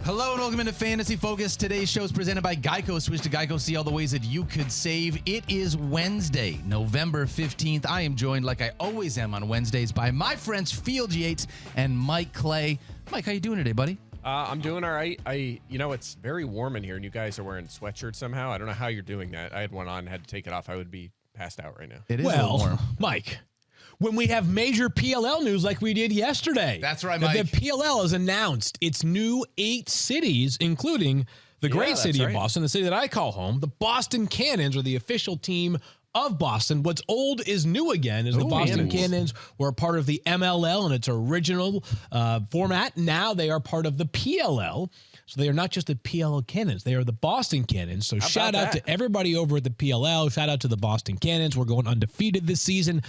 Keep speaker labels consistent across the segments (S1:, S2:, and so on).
S1: Hello and welcome into Fantasy Focus. Today's show is presented by Geico. Switch to Geico, see all the ways that you could save. It is Wednesday, November 15th. I am joined, like I always am on Wednesdays, by my friends Field Yates and Mike Clay. Mike, how you doing today, buddy?
S2: I'm doing all right. It's very warm in here, and you guys are wearing sweatshirts somehow. I don't know how you're doing that. I had one on and had to take it off. I would be passed out right now.
S1: It is a little warm.
S3: Mike, when we have major PLL news like we did yesterday.
S1: That's right, Mike.
S3: The PLL has announced its new 8 cities, including the great city of Boston, the city that I call home. The Boston Cannons are the official team of Boston. What's old is new again, is the Boston Cannons were a part of the MLL in its original format. Now they are part of the PLL. So they are not just the PLL Cannons. They are the Boston Cannons. So shout out to everybody over at the PLL. Shout out to the Boston Cannons. We're going undefeated this season.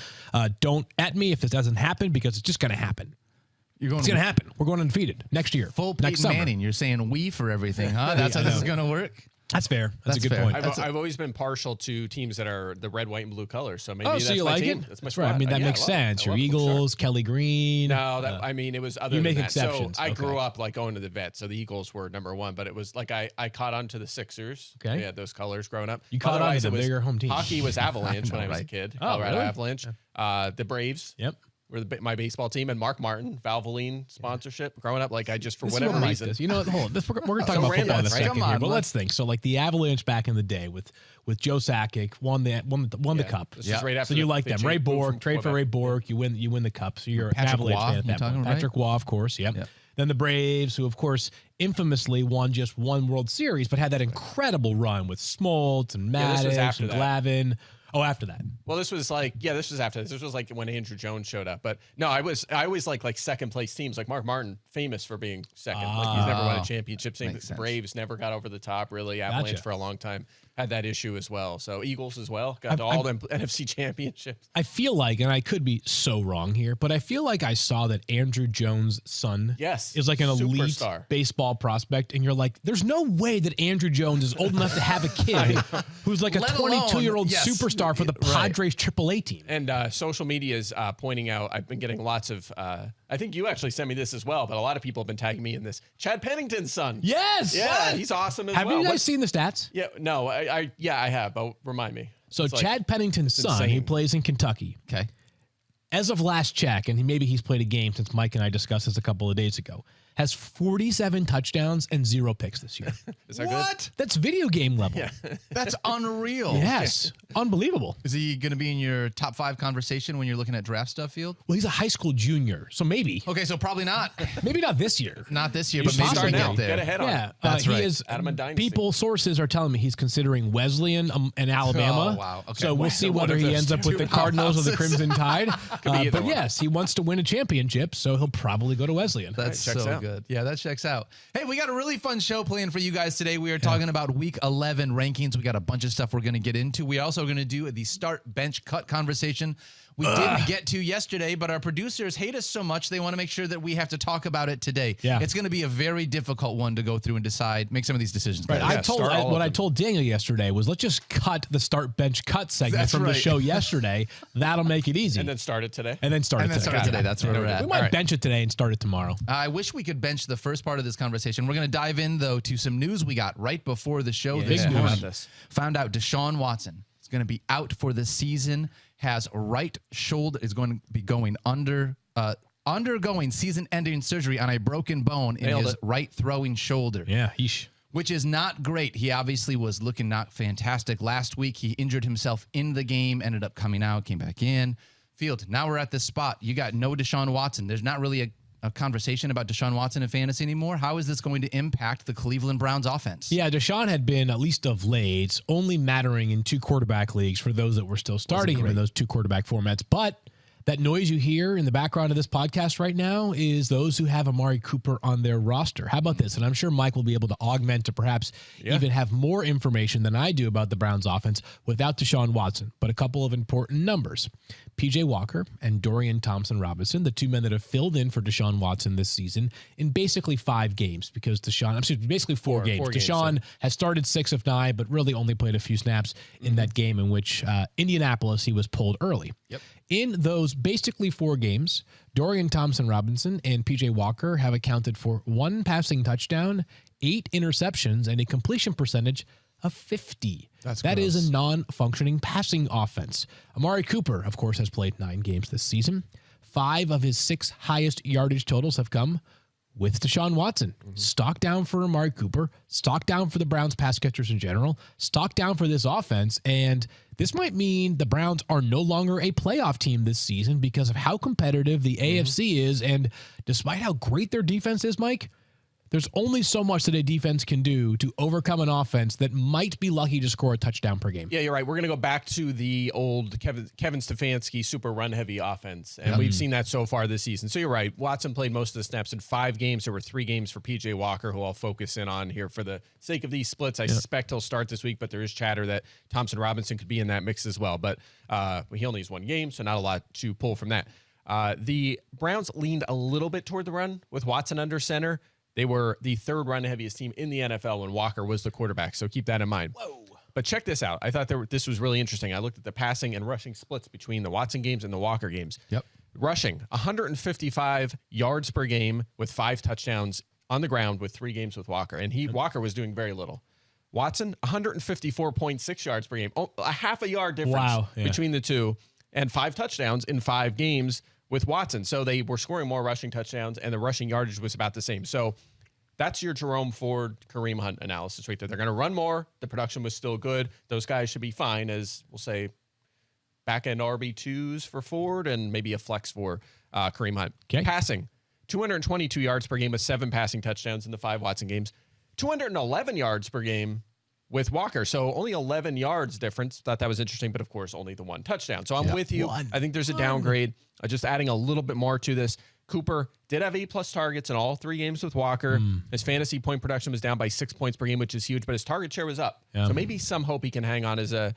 S3: Don't at me if this doesn't happen, because it's just going to happen. It's going to happen. We're going undefeated next year.
S1: Full Peyton Manning. You're saying we for everything, huh? That's how this is going to work?
S3: That's fair. That's a good point.
S2: I've always been partial to teams that are the red, white, and blue colors. So maybe that's
S3: you
S2: my
S3: like
S2: team.
S3: it?
S2: That's my
S3: That's right. I mean, that makes sense. Your Eagles, Kelly Green.
S2: No, it was other
S3: you
S2: than
S3: make
S2: that.
S3: exceptions.
S2: So I grew up like going to the vet. So the Eagles were number one, but it was like I caught on to the Sixers.
S3: Okay.
S2: We had those colors growing up.
S3: You caught on to them. They're your home team.
S2: Hockey was Avalanche when I was a kid. Colorado
S3: really?
S2: Avalanche. The Braves.
S3: Yep.
S2: Were my baseball team, and Mark Martin, Valvoline sponsorship. Growing up, like I just for whatever
S3: Mike
S2: reason.
S3: Does. You know what? Hold on. We're going to talk about football in a second here, but let's think. So like the Avalanche back in the day with Joe Sakic won the cup.
S2: This is right after
S3: so you like them. Ray Bork, trade for Ray Bork, you win the cup. So you're an Avalanche fan at that point. Patrick Waugh, of course. Yep. Then the Braves, who of course infamously won just one World Series, but had that incredible run with Smoltz and Maddox and Glavine. Oh, after that.
S2: Well, this was after this. This was like when Andrew Jones showed up. But no, I always like second place teams. Like Mark Martin, famous for being second. Like he's never won a championship. Same Braves never got over the top, really. Avalanche for a long time had that issue as well. So Eagles as well got to all them NFC championships.
S3: I feel like, and I could be so wrong here, but I feel like I saw that Andrew Jones' son is like an elite baseball prospect. And you're like, there's no way that Andrew Jones is old enough to have a kid who's like a 22-year-old superstar for the Padres AAA team.
S2: And social media is pointing out, I've been getting lots of, I think you actually sent me this as well, but a lot of people have been tagging me in this. Chad Pennington's son.
S3: Yes.
S2: Yeah, he's awesome as well.
S3: Have you guys seen the stats?
S2: Yeah, no, I have, but remind me.
S3: So Chad Pennington's son, he plays in Kentucky.
S1: Okay.
S3: As of last check, and maybe he's played a game since Mike and I discussed this a couple of days ago, has 47 touchdowns and 0 picks this year.
S2: Is that good?
S3: That's video game level.
S2: Yeah.
S1: That's unreal.
S3: Yes. Unbelievable.
S1: Is he going to be in your top 5 conversation when you're looking at draft stuff, Field?
S3: Well, he's a high school junior, so maybe.
S1: Okay, so probably not.
S3: Maybe not this year.
S1: Not this year, but maybe
S2: start
S1: we'll
S2: now.
S1: get there.
S2: Get ahead on it.
S1: That's right.
S3: He is,
S2: Adam and Dynasty.
S3: sources are telling me he's considering Wesleyan and Alabama.
S1: Oh, wow. Okay.
S3: So we'll see whether he ends up with the Cardinals or the Crimson Tide. But yes, he wants to win a championship, so he'll probably go to Wesleyan.
S1: That's so good. Yeah, that checks out. Hey, we got a really fun show planned for you guys today. We are talking about Week 11 rankings. We got a bunch of stuff we're going to get into. We also going to do the start, bench, cut conversation we didn't get to yesterday, but our producers hate us so much they want to make sure that we have to talk about it today. Yeah. It's going to be a very difficult one to go through and decide, make some of these decisions.
S3: Right. What I told Daniel yesterday was let's just cut the start, bench, cut segment the show yesterday. That'll make it easy.
S2: And then start it today.
S3: And then start it today.
S1: That's where we're at.
S3: We might bench it today and start it tomorrow.
S1: I wish we could bench the first part of this conversation. We're going to dive in, though, to some news we got right before the show.
S3: Big news.
S1: Found out Deshaun Watson is going to be out for the season. Has right shoulder, is going to be going undergoing season-ending surgery on a broken bone in his right throwing shoulder.
S3: Yeah,
S1: which is not great. He obviously was looking not fantastic last week. He injured himself in the game, ended up coming out, came back in. Field, now we're at this spot. You got no Deshaun Watson. There's not really a conversation about Deshaun Watson in fantasy anymore. How is this going to impact the Cleveland Browns offense?
S3: Yeah, Deshaun had been, at least of late, only mattering in 2 quarterback leagues for those that were still starting him in those 2 quarterback formats. But that noise you hear in the background of this podcast right now is those who have Amari Cooper on their roster. How about this? And I'm sure Mike will be able to augment to perhaps even have more information than I do about the Browns offense without Deshaun Watson. But a couple of important numbers. PJ Walker and Dorian Thompson-Robinson, the two men that have filled in for Deshaun Watson this season in basically 5 games because basically four games. Deshaun has started 6 of 9, but really only played a few snaps in that game in which Indianapolis, he was pulled early.
S1: Yep.
S3: In those basically 4 games, Dorian Thompson-Robinson and PJ Walker have accounted for 1 passing touchdown, 8 interceptions, and a completion percentage of 50. That is a non-functioning passing offense. Amari Cooper, of course, has played 9 games this season. 5 of his 6 highest yardage totals have come with Deshaun Watson. Stock down for Amari Cooper, stock down for the Browns pass catchers in general, stock down for this offense, and this might mean the Browns are no longer a playoff team this season because of how competitive the AFC is, and despite how great their defense is, Mike, there's only so much that a defense can do to overcome an offense that might be lucky to score a touchdown per game.
S2: Yeah, you're right. We're going to go back to the old Kevin Stefanski super run-heavy offense, and we've seen that so far this season. So you're right. Watson played most of the snaps in 5 games. There were 3 games for P.J. Walker, who I'll focus in on here for the sake of these splits. I suspect he'll start this week, but there is chatter that Thompson-Robinson could be in that mix as well. But he only has 1 game, so not a lot to pull from that. The Browns leaned a little bit toward the run with Watson under center. They were the 3rd run-heaviest team in the NFL when Walker was the quarterback, so keep that in mind. Whoa. But check this out. I thought this was really interesting. I looked at the passing and rushing splits between the Watson games and the Walker games.
S1: Yep.
S2: Rushing, 155 yards per game with 5 touchdowns on the ground with 3 games with Walker, and Walker was doing very little. Watson, 154.6 yards per game, a half a yard difference between the two, and 5 touchdowns in 5 games with Watson. So they were scoring more rushing touchdowns, and the rushing yardage was about the same. So that's your Jerome Ford, Kareem Hunt analysis right there. They're going to run more. The production was still good. Those guys should be fine as, we'll say, back-end RB2s for Ford and maybe a flex for Kareem Hunt. Okay. Passing, 222 yards per game with 7 passing touchdowns in the 5 Watson games. 211 yards per game with Walker. So only 11 yards difference. Thought that was interesting, but of course, only the 1 touchdown. So I'm with you. I think there's a downgrade. Just adding a little bit more to this. Cooper did have 8+ targets in all 3 games with Walker. His fantasy point production was down by 6 points per game, which is huge, but his target share was up. So maybe some hope he can hang on as a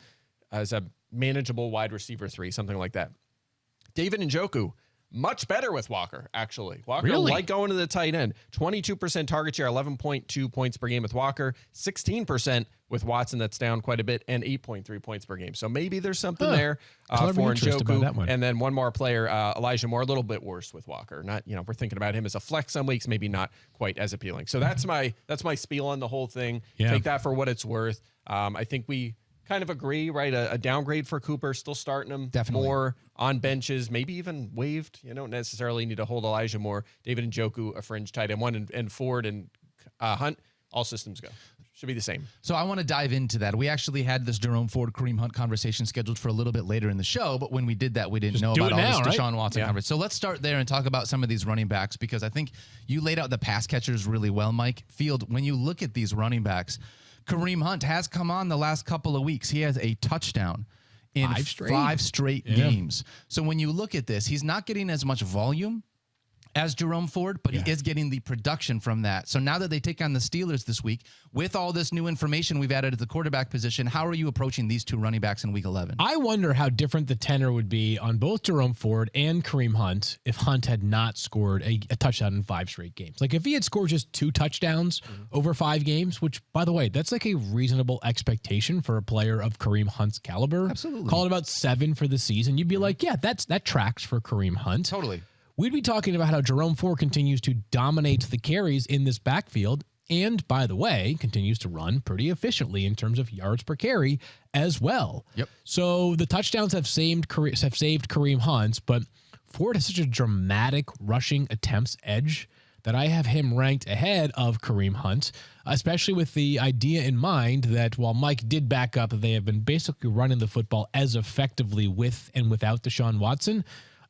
S2: manageable wide receiver 3, something like that. David Njoku, much better with Walker, actually. Walker like going to the tight end. 22% target share, 11.2 points per game with Walker, 16% with Watson, that's down quite a bit, and 8.3 points per game. So maybe there's something there for Njoku. And then one more player, Elijah Moore, a little bit worse with Walker. Not, we're thinking about him as a flex some weeks, maybe not quite as appealing. So that's my spiel on the whole thing. Take that for what it's worth. I think we kind of agree, right? A downgrade for Cooper, still starting him more on benches, maybe even waived. You don't necessarily need to hold Elijah Moore. David Njoku, a fringe tight end 1, and Ford and Hunt, all systems go. Should be the same.
S1: So I want to dive into that. We actually had this Jerome Ford, Kareem Hunt conversation scheduled for a little bit later in the show, but when we did that, we didn't know about all this Deshaun Watson coverage. So let's start there and talk about some of these running backs, because I think you laid out the pass catchers really well, Mike. Field, when you look at these running backs, Kareem Hunt has come on the last couple of weeks. He has a touchdown in 5 straight games. So when you look at this, he's not getting as much volume as Jerome Ford, but he is getting the production from that. So now that they take on the Steelers this week, with all this new information we've added at the quarterback position, how are you approaching these 2 running backs in week 11?
S3: I wonder how different the tenor would be on both Jerome Ford and Kareem Hunt if Hunt had not scored a touchdown in 5 straight games. Like if he had scored just 2 touchdowns over 5 games, which, by the way, that's like a reasonable expectation for a player of Kareem Hunt's caliber.
S1: Absolutely.
S3: Call it about 7 for the season. You'd be like, yeah, that tracks for Kareem Hunt.
S1: Totally.
S3: We'd be talking about how Jerome Ford continues to dominate the carries in this backfield and, by the way, continues to run pretty efficiently in terms of yards per carry as well.
S1: Yep.
S3: So the touchdowns have saved Kareem Hunt, but Ford has such a dramatic rushing attempts edge that I have him ranked ahead of Kareem Hunt, especially with the idea in mind that while Mike did back up that they have been basically running the football as effectively with and without Deshaun Watson,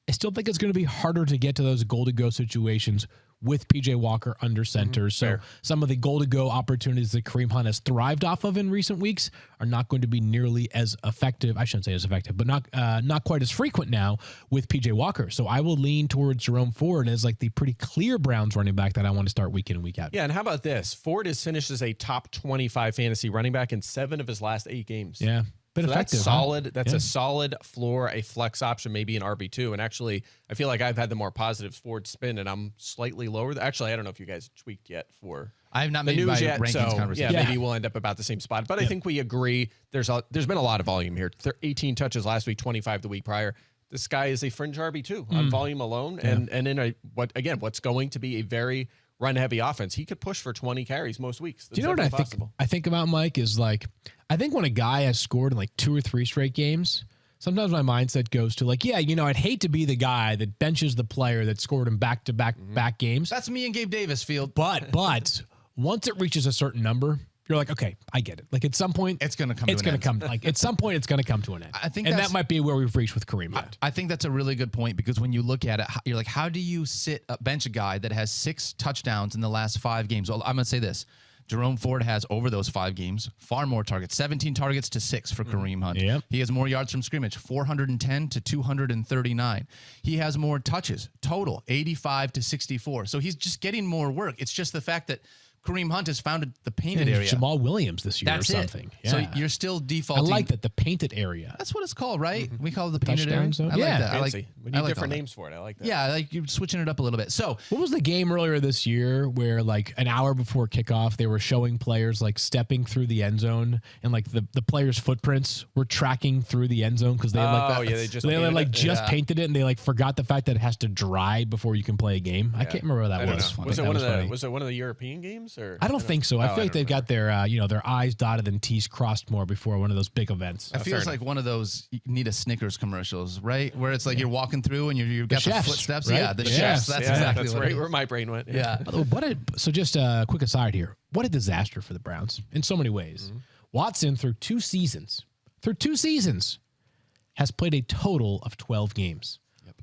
S3: I still think it's going to be harder to get to those goal-to-go situations with P.J. Walker under center. So some of the goal-to-go opportunities that Kareem Hunt has thrived off of in recent weeks are not going to be nearly as effective. I shouldn't say as effective, but not quite as frequent now with P.J. Walker. So I will lean towards Jerome Ford as like the pretty clear Browns running back that I want to start week in and week out.
S2: Yeah, and how about this? Ford has finished as a top 25 fantasy running back in 7 of his last 8 games.
S3: Yeah. Bit
S2: so
S3: effective,
S2: that's solid.
S3: huh?
S2: That's a solid floor, a flex option, maybe an RB2. And actually, I feel like I've had the more positive forward spin, and I'm slightly lower. Actually, I don't know if you guys tweaked yet for
S1: I have not
S2: the
S1: made my
S2: news yet.
S1: rankings
S2: So
S1: conversation.
S2: yeah, maybe we'll end up about the same spot. But I think we agree. There's been a lot of volume here. 18 touches last week, 25 the week prior. This guy is a fringe RB2 on volume alone, and in what's going to be a very run-heavy offense. He could push for 20 carries most weeks.
S3: Do you know what I think about, Mike, is like, I think when a guy has scored in like 2 or 3 straight games, sometimes my mindset goes to like, yeah, I'd hate to be the guy that benches the player that scored in back-to-back games.
S1: That's me and Gabe Davis, Field.
S3: But once it reaches a certain number, you're like, okay, I get it. Like at some point,
S1: It's going to come to an end.
S3: Like at some point, it's going to come to an end.
S1: I think
S3: that might be where we've reached with Kareem Hunt.
S1: I think that's a really good point because when you look at it, you're like, how do you bench a guy that has 6 touchdowns in the last 5 games? Well, I'm going to say this. Jerome Ford has, over those 5 games, far more targets, 17 targets to 6 for Kareem Hunt.
S3: Yep.
S1: He has more yards from scrimmage, 410 to 239. He has more touches, total, 85 to 64. So he's just getting more work. It's just the fact that Kareem Hunt has found the painted area.
S3: Jamal Williams this year
S1: That's
S3: or something.
S1: It.
S3: Yeah.
S1: So you're still defaulting.
S3: I like that, the painted area.
S1: That's what it's called, right? We call it the painted
S3: Touchdown
S1: area.
S3: zone?
S1: I like
S3: Yeah.
S1: that. I like,
S2: We
S1: I
S2: need
S1: like
S2: different
S1: all that.
S2: names for it. I like that.
S1: Yeah, like you're switching it up a little bit. So
S3: What was the game earlier this year where like an hour before kickoff, they were showing players like stepping through the end zone and like the players' footprints were tracking through the end zone because they had like
S2: yeah, they just
S3: they
S2: painted
S3: like
S2: it?
S3: just
S1: Yeah.
S3: painted it and they like forgot the fact that it has to dry before you can play a game. I can't remember what that
S2: I don't
S3: was.
S2: know.
S3: I
S2: Was
S3: think
S2: it
S3: that
S2: was it one of the European games or?
S3: I don't think so. I
S2: Oh,
S3: feel like
S2: don't
S3: they've got their their I's dotted and T's crossed more before one of those big events.
S1: it feels like one of those you need a Snickers commercials, right? Where it's like you're walking through and you've got the
S3: chefs,
S1: footsteps.
S3: right?
S1: Yeah, the
S3: Yeah.
S1: chefs. That's exactly
S2: that's
S1: what
S2: right
S1: it is.
S2: where my brain went.
S1: Yeah.
S3: So just a quick aside here. What a disaster for the Browns in so many ways. Watson, through two seasons, has played a total of 12 games.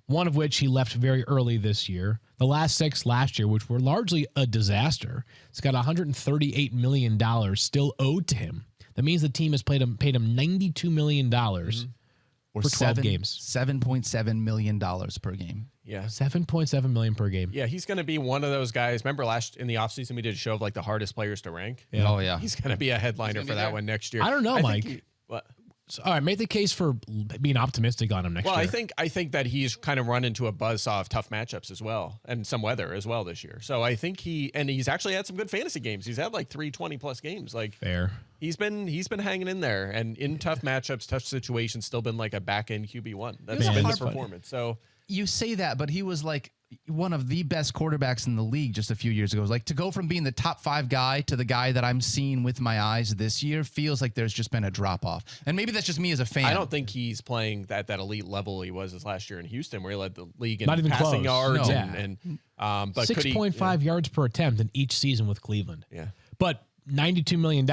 S3: One of which he left very early this year. The last 6 last year, which were largely a disaster. He's got $138 million still owed to him. That means the team has paid him $92 million
S1: Or
S3: for 12 games.
S1: $7.7 million per game.
S2: Yeah.
S3: $7.7 million per game.
S2: Yeah, he's going to be one of those guys. Remember in the offseason we did a show of like the hardest players to rank?
S3: Yeah.
S1: Oh, yeah.
S2: He's going to be a headliner for that one next year.
S3: I don't know, Mike.
S2: What?
S3: So, all right, make the case for being optimistic on him next year.
S2: Well, I think that he's kind of run into a buzzsaw of tough matchups as well, and some weather as well this year. So I think he's actually had some good fantasy games. He's had like 3 20+ games. Like
S3: Fair.
S2: he's been hanging in there, and in tough matchups, tough situations, still been like a back end QB1. That's
S1: Man,
S2: been the
S1: that's funny.
S2: performance. So
S1: You say that, but he was like one of the best quarterbacks in the league just a few years ago. Like to go from being the top 5 guy to the guy that I'm seeing with my eyes this year feels like there's just been a drop off. And maybe that's just me as a fan.
S2: I don't think he's playing that elite level he was this last year in Houston, where he led the league in
S3: Not even
S2: passing
S3: close.
S2: yards
S3: No.
S2: but could he-
S3: 6.5 yards per attempt in each season with Cleveland.
S2: Yeah.
S3: But $92 million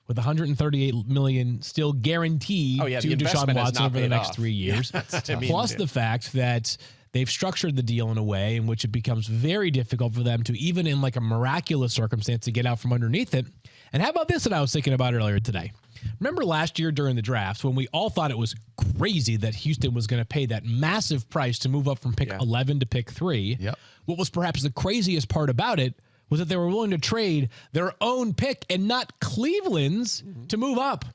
S3: with $138 million still guaranteed
S2: the
S3: to Deshaun
S2: investment has
S3: Watson
S2: not
S3: over the
S2: paid
S3: next
S2: off.
S3: 3 years. Plus the fact that they've structured the deal in a way in which it becomes very difficult for them to, even in like a miraculous circumstance, to get out from underneath it. And how about this that I was thinking about earlier today? Remember last year during the draft when we all thought it was crazy that Houston was going to pay that massive price to move up from pick 11 to pick 3?
S1: Yep.
S3: What was perhaps the craziest part about it was that they were willing to trade their own pick and not Cleveland's to move up.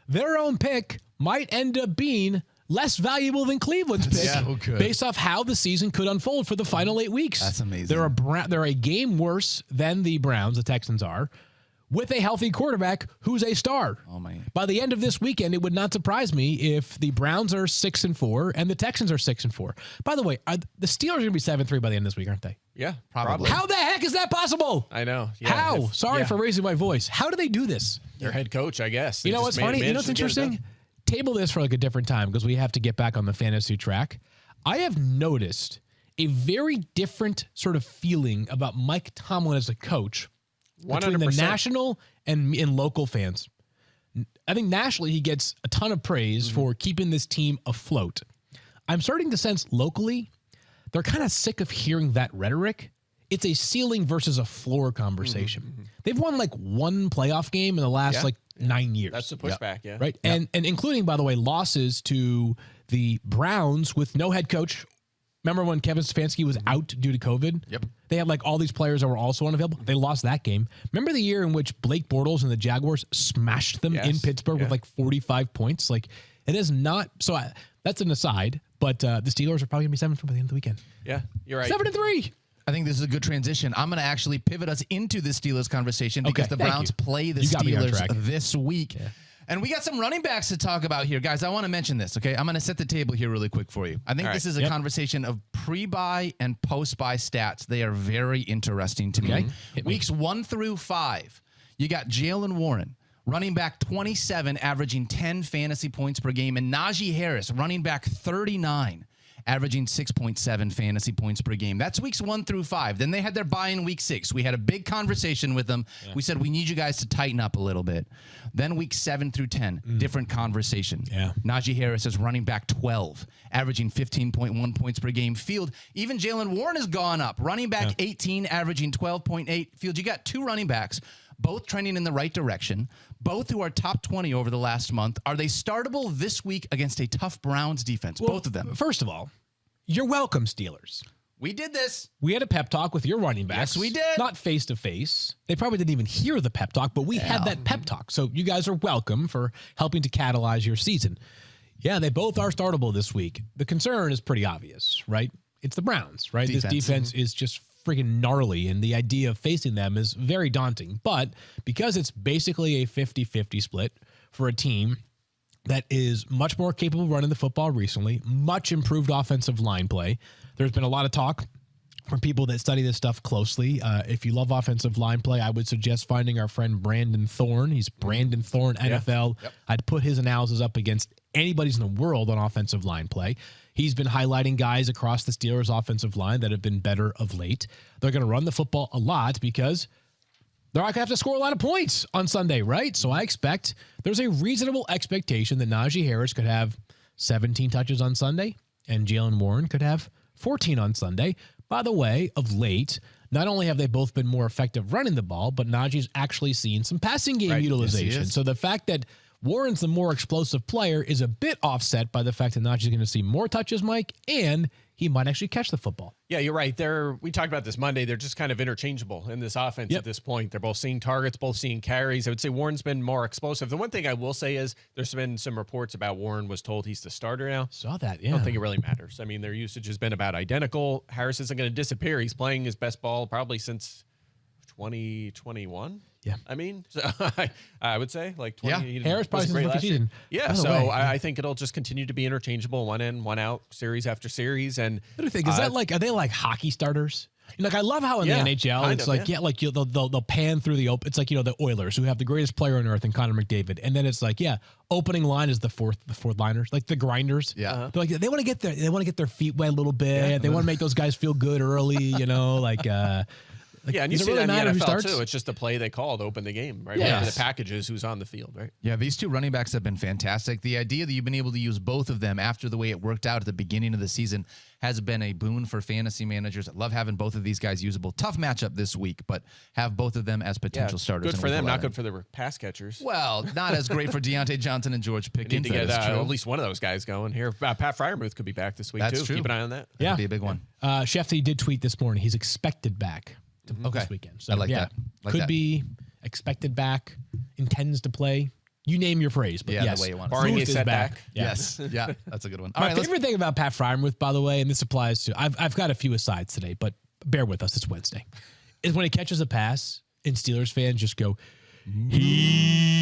S3: Their own pick might end up being less valuable than Cleveland's pick
S1: so good.
S3: based off how the season could unfold for the final 8 weeks.
S1: That's amazing.
S3: They're a game worse than the Browns, the Texans are, with a healthy quarterback who's a star.
S1: Oh, my.
S3: By the end of this weekend, it would not surprise me if the Browns are 6-4 and the Texans are 6-4. By the way, the Steelers are going to be 7-3 by the end of this week, aren't they?
S2: Yeah,
S1: Probably.
S3: How the heck is that possible?
S2: I know. Yeah,
S3: How? Sorry for raising my voice. How do they do this?
S2: their head coach, I guess.
S3: You know what's funny? You know what's interesting? Table this for like a different time because we have to get back on the fantasy track. I have noticed a very different sort of feeling about Mike Tomlin as a coach between the
S2: 100%.
S3: national and local fans. I think nationally he gets a ton of praise for keeping this team afloat. I'm starting to sense locally they're kind of sick of hearing that rhetoric. It's a ceiling versus a floor conversation. They've won like 1 playoff game in the last 9 years.
S2: That's the pushback, yeah.
S3: Right. And including, by the way, losses to the Browns with no head coach Remember when Kevin Stefanski was out due to COVID?
S1: Yep.
S3: They had like all these players that were also unavailable. They lost that game. Remember the year in which Blake Bortles and the Jaguars smashed them in Pittsburgh with like 45 points? Like, it is not. So that's an aside, but the Steelers are probably going to be 7-3 by the end of the weekend.
S2: Yeah, you're right.
S3: 7-3.
S1: I think this is a good transition. I'm going to actually pivot us into the Steelers conversation because the Browns play the Steelers this week. Yeah. And we got some running backs to talk about here. Guys, I want to mention this, okay? I'm going to set the table here really quick for you. I think this is a conversation of pre-buy and post-buy stats. They are very interesting to me. Weeks 1 through 5, you got Jalen Warren, running back 27, averaging 10 fantasy points per game, and Najee Harris, running back 39, averaging 6.7 fantasy points per game. That's weeks 1 through 5. Then they had their bye in week 6. We had a big conversation with them. Yeah. We said, we need you guys to tighten up a little bit. Then week 7 through 10, different conversation. Yeah. Najee Harris is running back 12, averaging 15.1 points per game. Field, even Jalen Warren has gone up. Running back 18, averaging 12.8. Field, you got 2 running backs, both trending in the right direction, both who are top 20 over the last month. Are they startable this week against a tough Browns defense? Well, both of them.
S3: First of all, you're welcome, Steelers.
S1: We did this.
S3: We had a pep talk with your running backs.
S1: Yes, we did.
S3: Not face-to-face. They probably didn't even hear the pep talk, but we had that pep talk. So you guys are welcome for helping to catalyze your season. Yeah, they both are startable this week. The concern is pretty obvious, right? It's the Browns, right? This defense is just freaking gnarly, and the idea of facing them is very daunting. But because it's basically a 50-50 split for a team that is much more capable of running the football recently, much improved offensive line play. There's been a lot of talk from people that study this stuff closely. If you love offensive line play, I would suggest finding our friend Brandin Thorn. He's Brandin Thorn NFL. Yep. I'd put his analysis up against anybody's in the world on offensive line play. He's been highlighting guys across the Steelers' offensive line that have been better of late. They're going to run the football a lot because they're not going to have to score a lot of points on Sunday, right? So I expect there's a reasonable expectation that Najee Harris could have 17 touches on Sunday and Jalen Warren could have 14 on Sunday. By the way, of late, not only have they both been more effective running the ball, but Najee's actually seen some passing game utilization. Yes, so the fact that Warren's the more explosive player is a bit offset by the fact that Najee's going to see more touches, Mike, and he might actually catch the football.
S2: Yeah, you're right. We talked about this Monday. They're just kind of interchangeable in this offense at this point. They're both seeing targets, both seeing carries. I would say Warren's been more explosive. The one thing I will say is there's been some reports about Warren was told he's the starter now.
S3: Saw that, yeah.
S2: I don't think it really matters. I mean, their usage has been about identical. Harris isn't going to disappear. He's playing his best ball probably since 2021.
S3: Yeah.
S2: I mean, so I would say like 20.
S3: Yeah. Harris probably since the season.
S2: Yeah. So I think it'll just continue to be interchangeable, one in, one out, series after series. And
S3: what do you think? Is that like, are they like hockey starters? You know, like I love how in the NHL it's like they'll pan through the open. It's like, you know, the Oilers who have the greatest player on earth in Connor McDavid, and then it's like opening line is the fourth liners, like the grinders.
S1: Yeah,
S3: like they want to get their feet wet a little bit. Yeah. They want to make those guys feel good early. You know, like.
S2: And you see that in the NFL too. It's just the play they call to open the game, right? Whatever the package is, who's on the field, right?
S1: Yeah, these two running backs have been fantastic. The idea that you've been able to use both of them after the way it worked out at the beginning of the season has been a boon for fantasy managers. I love having both of these guys usable. Tough matchup this week, but have both of them as potential starters.
S2: Good for them, not good for the pass catchers.
S1: Well, not as great for Deontay Johnson and George Pickens.
S2: Need to get at least one of those guys going here. Pat Freiermuth could be back this week too.
S1: True.
S2: Keep an eye on that.
S1: That'd be a big one.
S3: Shefty did tweet this morning. He's expected back. This weekend. So,
S1: I like that.
S3: Could be expected back, intends to play. You name your phrase, but
S1: the way you want it.
S2: Barring a setback.
S1: Yes. Yeah, that's a good one.
S3: My favorite thing about Pat Freiermuth, by the way, and this applies to, I've got a few asides today, but bear with us, it's Wednesday, is when he catches a pass and Steelers fans just go, Heath.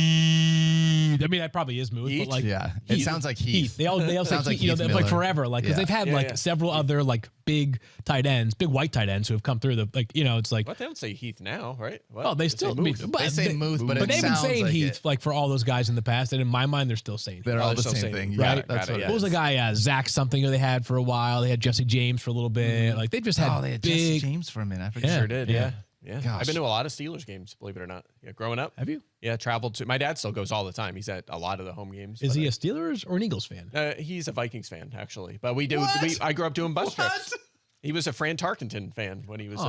S3: I mean, that probably is Moose, but like,
S1: it sounds like Heath.
S3: They all say Heath, you know, like forever, like because they've had several other like big tight ends, big white tight ends who have come through the you know, it's like.
S2: But they don't say Heath now, right?
S3: Well, they still
S1: they say Moose, but
S3: they've been saying Heath like for all those guys in the past, and in my mind, they're still saying
S1: they're all the same thing,
S3: right? What was the guy Zach something who they had for a while? They had Jesse James for a little bit. Like they just had
S1: they had Jesse James for a minute. I forget.
S2: Sure did. Yeah. I've been to a lot of Steelers games, believe it or not. Yeah, growing up.
S3: Have you?
S2: Yeah, traveled to. My dad still goes all the time. He's at a lot of the home games.
S3: Is he a Steelers or an Eagles fan?
S2: He's a Vikings fan, actually. But we do. I grew up doing bus trips. He was a Fran Tarkenton fan when he was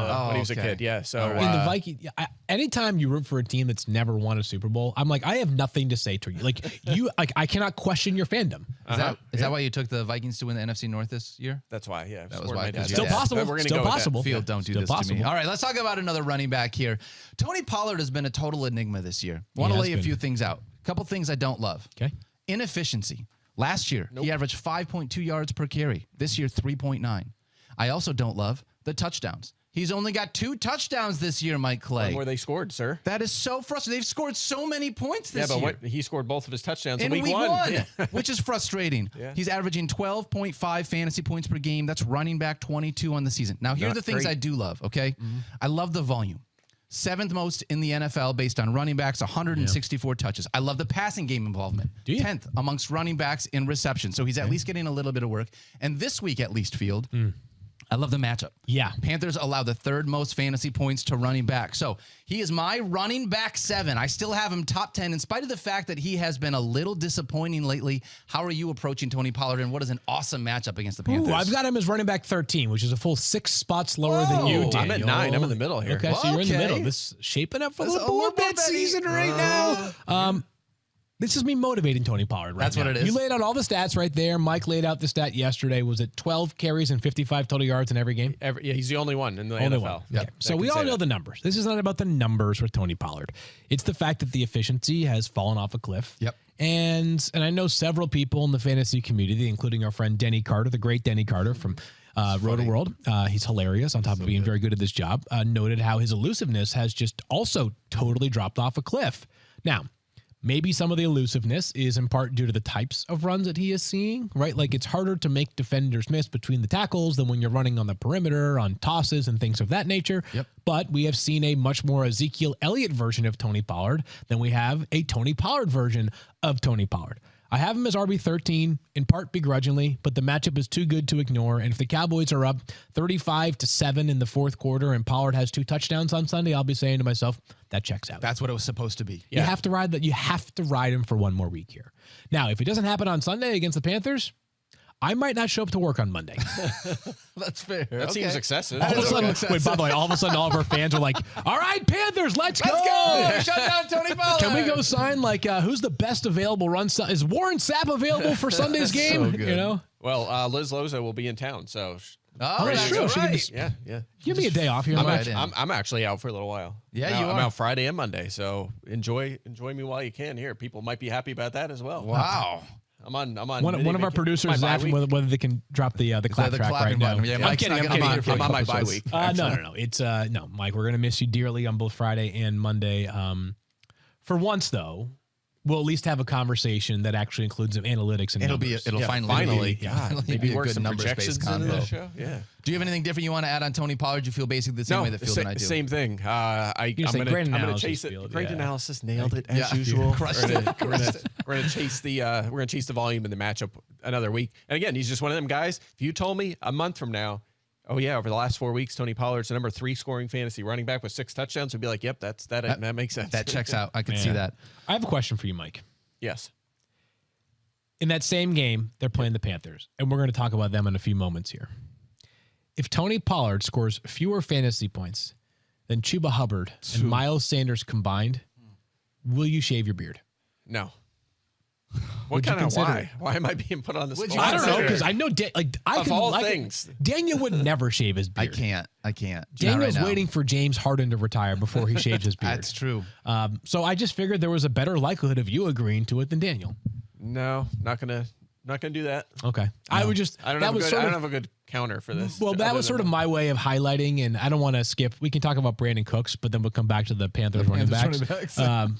S2: a kid. Yeah. So
S3: in the Vikings, anytime you root for a team that's never won a Super Bowl, I'm like, I have nothing to say to you. I cannot question your fandom.
S1: Is that why you took the Vikings to win the NFC North this year?
S2: That's why. Yeah.
S1: That was why.
S3: Still possible.
S2: We're gonna
S3: Still
S2: go with
S3: possible.
S1: Field, don't do this to me. All right, let's talk about another running back here. Tony Pollard has been a total enigma this year. Want to lay a few things out. A couple things I don't love.
S3: Okay.
S1: Inefficiency. Last year, he averaged 5.2 yards per carry. This year, 3.9. I also don't love the touchdowns. He's only got 2 touchdowns this year, Mike Clay.
S2: Where they scored, sir.
S1: That is so frustrating. They've scored so many points this year.
S2: He scored both of his touchdowns
S1: in
S2: week one.
S1: Yeah. Which is frustrating.
S2: Yeah.
S1: He's averaging 12.5 fantasy points per game. That's running back 22 on the season. Now, here are the things I do love, okay? I love the volume. 7th most in the NFL based on running backs, 164 touches. I love the passing game involvement. 10th amongst running backs in reception. So he's at least getting a little bit of work. And this week, at least, Field, I love the matchup.
S3: Yeah.
S1: Panthers allow the 3rd most fantasy points to running back. So he is my running back 7. I still have him top 10 in spite of the fact that he has been a little disappointing lately. How are you approaching Tony Pollard, and what is an awesome matchup against the Panthers?
S3: I've got him as running back 13, which is a full 6 spots lower than you, Daniel.
S2: I'm at 9. I'm in the middle here.
S3: Okay, so you're in the middle. This is shaping up for the board bet season right now. This is me motivating Tony Pollard right
S1: That's
S3: now.
S1: what it is.
S3: You laid out all the stats right there. Mike laid out the stat yesterday. Was it 12 carries and 55 total yards in every game?
S2: He's the only one in the
S3: only
S2: NFL.
S3: One. Okay. So we all know the numbers. This is not about the numbers with Tony Pollard. It's the fact that the efficiency has fallen off a cliff.
S1: Yep.
S3: And I know several people in the fantasy community, including our friend Denny Carter, the great Denny Carter from Roto World. He's hilarious on top of being very good at this job. Noted how his elusiveness has just also totally dropped off a cliff. Now, maybe some of the elusiveness is in part due to the types of runs that he is seeing, right? Like it's harder to make defenders miss between the tackles than when you're running on the perimeter, on tosses and things of that nature.
S1: Yep.
S3: But we have seen a much more Ezekiel Elliott version of Tony Pollard than we have a Tony Pollard version of Tony Pollard. I have him as RB13, in part begrudgingly, but the matchup is too good to ignore. And if the Cowboys are up 35-7 in the 4th quarter and Pollard has 2 touchdowns on Sunday, I'll be saying to myself, that checks out.
S1: That's what it was supposed to be.
S3: You have to ride that. You have to ride him for one more week here. Now, if it doesn't happen on Sunday against the Panthers, I might not show up to work on Monday.
S1: That's fair.
S2: That seems excessive.
S3: All of a sudden, wait, by the way, all of a sudden, all of our fans are like, all right, Panthers, let's go.
S1: Shut down Tony Pollard.
S3: Can we go sign, who's the best available run? Is Warren Sapp available for Sunday's game?
S1: So good.
S3: You know?
S2: Well, Liz Loza will be in town, so.
S3: That's true.
S1: Right.
S2: Yeah.
S3: Give me a day off here.
S2: I'm actually out for a little while.
S1: Yeah, you are.
S2: I'm out Friday and Monday, so enjoy me while you can here. People might be happy about that as well.
S1: Wow.
S2: I'm on.
S3: One of our producers is asking whether they can drop the clap track right now.
S1: Yeah,
S3: I'm kidding.
S2: I'm on my bye week.
S3: No. It's no, Mike. We're gonna miss you dearly on both Friday and Monday. For once, though, we'll at least have a conversation that actually includes some analytics and numbers.
S1: It'll finally
S2: maybe
S1: be
S2: work
S1: a good
S2: some
S1: numbers-based
S2: projections into
S1: convo.
S2: the show. Yeah.
S1: Do you have anything different you want to add on Tony Pollard? Do you feel basically the same way that Field and I do?
S2: Same thing. I'm gonna chase it. Great analysis, nailed it as usual. We're gonna chase the volume in the matchup another week. And again, he's just one of them guys. If you told me a month from now, over the last 4 weeks, Tony Pollard's the number 3 scoring fantasy running back with 6 touchdowns, we'd be like, yep, that makes sense.
S1: That checks out. I can see that.
S3: I have a question for you, Mike.
S2: Yes.
S3: In that same game, they're playing the Panthers, and we're going to talk about them in a few moments here. If Tony Pollard scores fewer fantasy points than Chuba Hubbard and Miles Sanders combined, will you shave your beard?
S2: No. What kind of why? Why am I being put on the spot?
S3: I don't know, because I know Daniel would never shave his beard.
S1: I can't.
S3: Daniel's waiting for James Harden to retire before he shaves his beard.
S1: That's true.
S3: So I just figured there was a better likelihood of you agreeing to it than Daniel.
S2: No, not gonna do that.
S3: Okay.
S2: No. I don't have a good counter for this.
S3: Well, that was sort of my way of highlighting, and I don't want to skip. We can talk about Brandin Cooks, but then we'll come back to the Panthers running backs.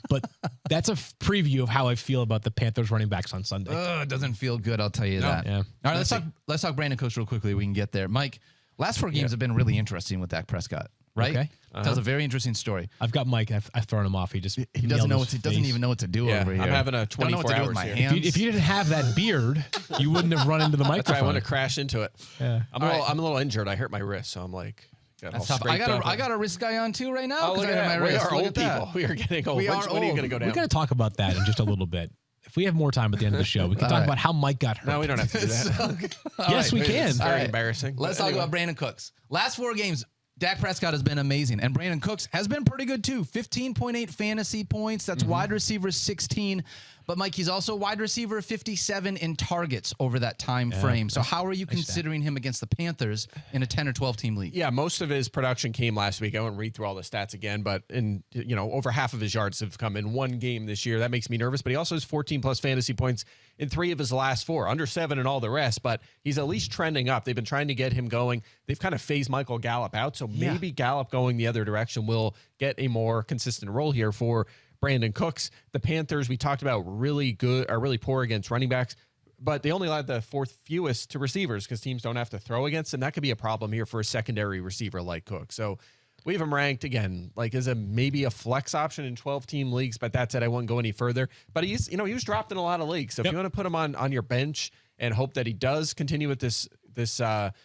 S3: But that's a preview of how I feel about the Panthers running backs on Sunday.
S1: It doesn't feel good, I'll tell you that.
S3: Yeah.
S1: All right, let's talk Brandin Cooks real quickly. We can get there. Mike, last 4 games have been really interesting with Dak Prescott, right?
S3: Okay.
S1: Tells a very interesting story.
S3: I've got Mike. I've thrown him off. He doesn't
S1: even know what to do over here.
S2: I'm having a 24 hours
S1: my
S2: here.
S1: hands.
S3: If you didn't have that beard, you wouldn't have run into the microphone.
S2: That's why I want to crash into it.
S3: Yeah.
S2: I'm a little injured. I hurt my wrist, so I'm like.
S1: That's tough. I got a wrist guy on too right now.
S2: Oh, look at that. We are old people. We are getting old. When are you going to go down?
S3: We're going to talk about that in just a little bit. If we have more time at the end of the show, we can talk about how Mike got hurt.
S2: No, we don't have to do that.
S3: Yes, we can.
S2: It's very embarrassing.
S1: Let's talk about Brandin Cooks. Last 4 games, Dak Prescott has been amazing, and Brandin Cooks has been pretty good too. 15.8 fantasy points. That's wide receiver 16. But Mike, he's also wide receiver 57 in targets over that time frame. So how are you considering him against the Panthers in a 10 or 12 team league?
S2: Yeah, most of his production came last week. I won't read through all the stats again, but over half of his yards have come in one game this year. That makes me nervous. But he also has 14 plus fantasy points in 3 of his last 4, under 7 and all the rest. But he's at least trending up. They've been trying to get him going. They've kind of phased Michael Gallup out, so maybe Gallup going the other direction will get a more consistent role here for Brandin Cooks. The Panthers, we talked about, really poor against running backs, but they only allowed the 4th fewest to receivers because teams don't have to throw against them. That could be a problem here for a secondary receiver like Cook. So we have him ranked again, like as maybe a flex option in 12-team leagues, but that said, I won't go any further. But he was dropped in a lot of leagues. So if you want to put him on your bench and hope that he does continue with this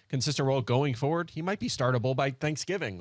S2: consistent role going forward, he might be startable by Thanksgiving.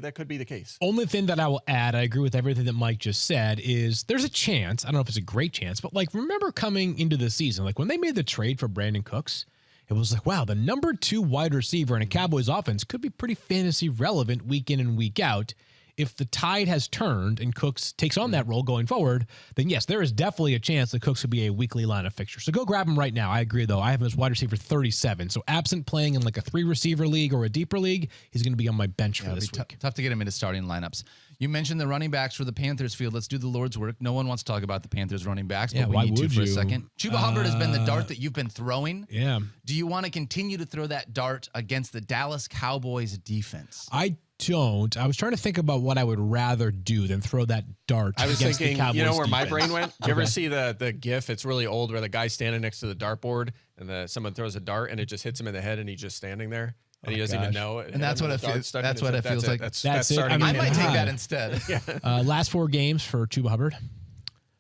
S2: That could be the case.
S3: Only thing that I will add, I agree with everything that Mike just said, is there's a chance, I don't know if it's a great chance, but remember coming into the season, when they made the trade for Brandin Cooks, it was wow, the number 2 wide receiver in a Cowboys offense could be pretty fantasy relevant week in and week out. If the tide has turned and Cooks takes on that role going forward, then yes, there is definitely a chance that Cooks could be a weekly lineup fixture. So go grab him right now. I agree, though. I have him as wide receiver 37. So absent playing in a 3-receiver league or a deeper league, he's going to be on my bench for this week.
S1: Tough to get him into starting lineups. You mentioned the running backs for the Panthers field. Let's do the Lord's work. No one wants to talk about the Panthers running backs, but we need to for a second. Chuba Hubbard has been the dart that you've been throwing.
S3: Yeah.
S1: Do you want to continue to throw that dart against the Dallas Cowboys defense?
S3: I don't. I was trying to think about what I would rather do than throw that dart against the Cowboys.
S2: You know where my
S3: defense.
S2: brain went? Do you ever see the GIF? It's really old where the guy's standing next to the dartboard and someone throws a dart and it just hits him in the head and he's just standing there and he doesn't even know it.
S1: And that's what it feels. That's what it feels like.
S2: That's
S3: it.
S2: starting.
S1: I might take that instead.
S3: Last 4 games for Chuba Hubbard.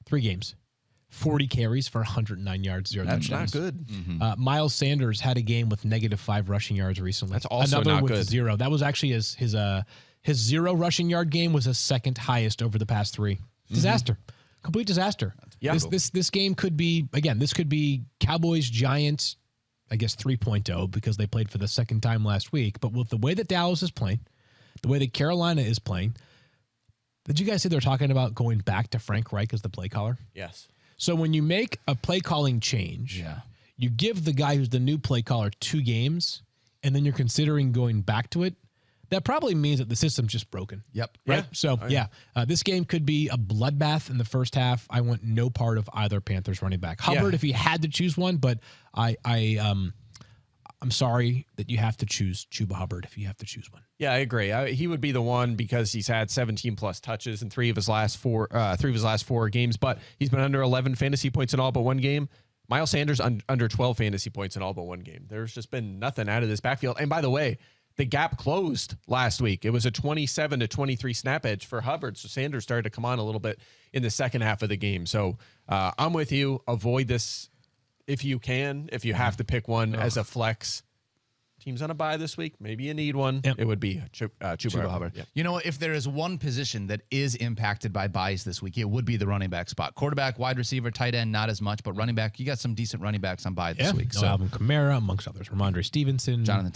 S3: 3 games. 40 carries for 109 yards, 0 touchdowns.
S2: That's not good.
S3: Mm-hmm. Miles Sanders had a game with -5 rushing yards recently.
S2: That's also
S3: another
S2: not
S3: with
S2: good.
S3: 0. That was actually his 0 rushing yard game was his 2nd highest over the past 3. Disaster. Complete disaster.
S2: Yeah.
S3: This game could be, again, this could be Cowboys Giants, I guess 3.0 because they played for the 2nd time last week. But with the way that Dallas is playing, the way that Carolina is playing, did you guys see they're talking about going back to Frank Reich as the play caller?
S2: Yes.
S3: So when you make a play calling change, you give the guy who's the new play caller 2 games, and then you're considering going back to it. That probably means that the system's just broken.
S1: Yep.
S3: Right. So this game could be a bloodbath in the first half. I want no part of either Panthers running back. Hubbard, if he had to choose one, but I'm sorry that you have to choose Chuba Hubbard if you have to choose one.
S2: Yeah, I agree. He would be the one because he's had 17 plus touches in 3 of his last 4 games, but he's been under 11 fantasy points in all but 1 game. Miles Sanders under 12 fantasy points in all but 1 game. There's just been nothing out of this backfield. And by the way, the gap closed last week. It was a 27 to 23 snap edge for Hubbard. So Sanders started to come on a little bit in the second half of the game. So I'm with you. Avoid this if you can. If you have to pick one as a flex, team's on a bye this week. Maybe you need one. It would be Chuba Hubbard. Yep.
S1: You know, if there is one position that is impacted by buys this week, it would be the running back spot. Quarterback, wide receiver, tight end, not as much, but running back, you got some decent running backs on buy this week.
S3: So Alvin Kamara, amongst others, Ramondre Stevenson,
S1: Jonathan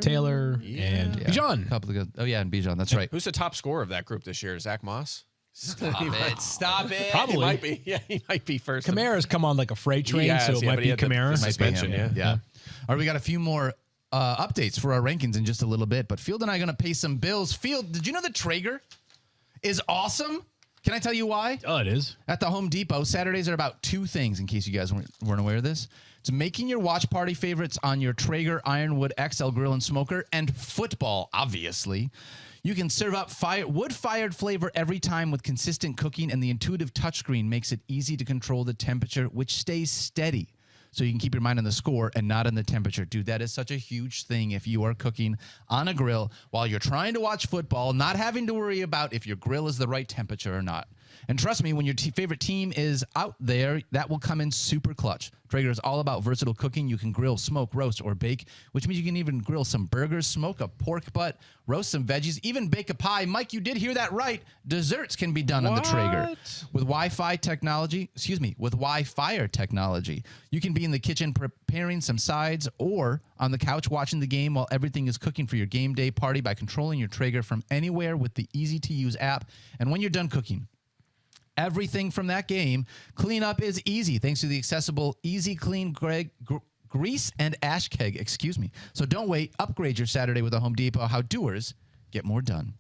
S1: Taylor,
S3: and Bijan.
S1: A couple of good. Oh yeah, and Bijan. That's right.
S2: Who's the top scorer of that group this year? Zach Moss.
S1: Stop it! Stop it!
S3: Probably
S2: He might be. Yeah, he might be first.
S3: Kamara's come on like a freight train, so it might be Kamara.
S2: Suspension. Yeah.
S1: All right, we got a few more updates for our rankings in just a little bit, but Field and I are going to pay some bills. Field, did you know that Traeger is awesome? Can I tell you why?
S3: Oh, it is.
S1: At the Home Depot, Saturdays are about 2 things, in case you guys weren't aware of this. It's making your watch party favorites on your Traeger Ironwood XL grill and smoker, and football, obviously. You can serve up wood-fired flavor every time with consistent cooking, and the intuitive touchscreen makes it easy to control the temperature, which stays steady. So you can keep your mind on the score and not on the temperature. Dude, that is such a huge thing if you are cooking on a grill while you're trying to watch football, not having to worry about if your grill is the right temperature or not. And trust me, when your favorite team is out there, that will come in super clutch. Traeger is all about versatile cooking. You can grill, smoke, roast, or bake, which means you can even grill some burgers, smoke a pork butt, roast some veggies, even bake a pie. Mike, you did hear that right. Desserts can be done on the Traeger. With Wi-Fi technology, you can be in the kitchen preparing some sides or on the couch watching the game while everything is cooking for your game day party by controlling your Traeger from anywhere with the easy-to-use app. And when you're done cooking, everything from that game, cleanup is easy thanks to the accessible Easy Clean grease and ash keg, So don't wait. Upgrade your Saturday with a Home Depot. How doers get more done.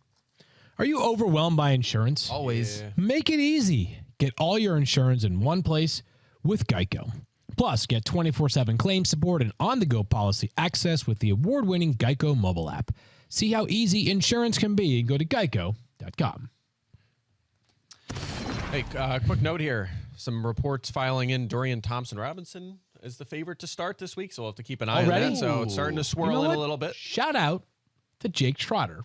S3: Are you overwhelmed by insurance?
S1: Always.
S2: Yeah.
S3: Make it easy. Get all your insurance in one place with Geico. Plus, get 24/7 claim support and on-the-go policy access with the award-winning Geico mobile app. See how easy insurance can be and go to geico.com.
S2: Hey, quick note here. Some reports filing in Dorian Thompson-Robinson is the favorite to start this week, so we'll have to keep an eye on that. So it's starting to swirl in a little bit.
S3: Shout out to Jake Trotter.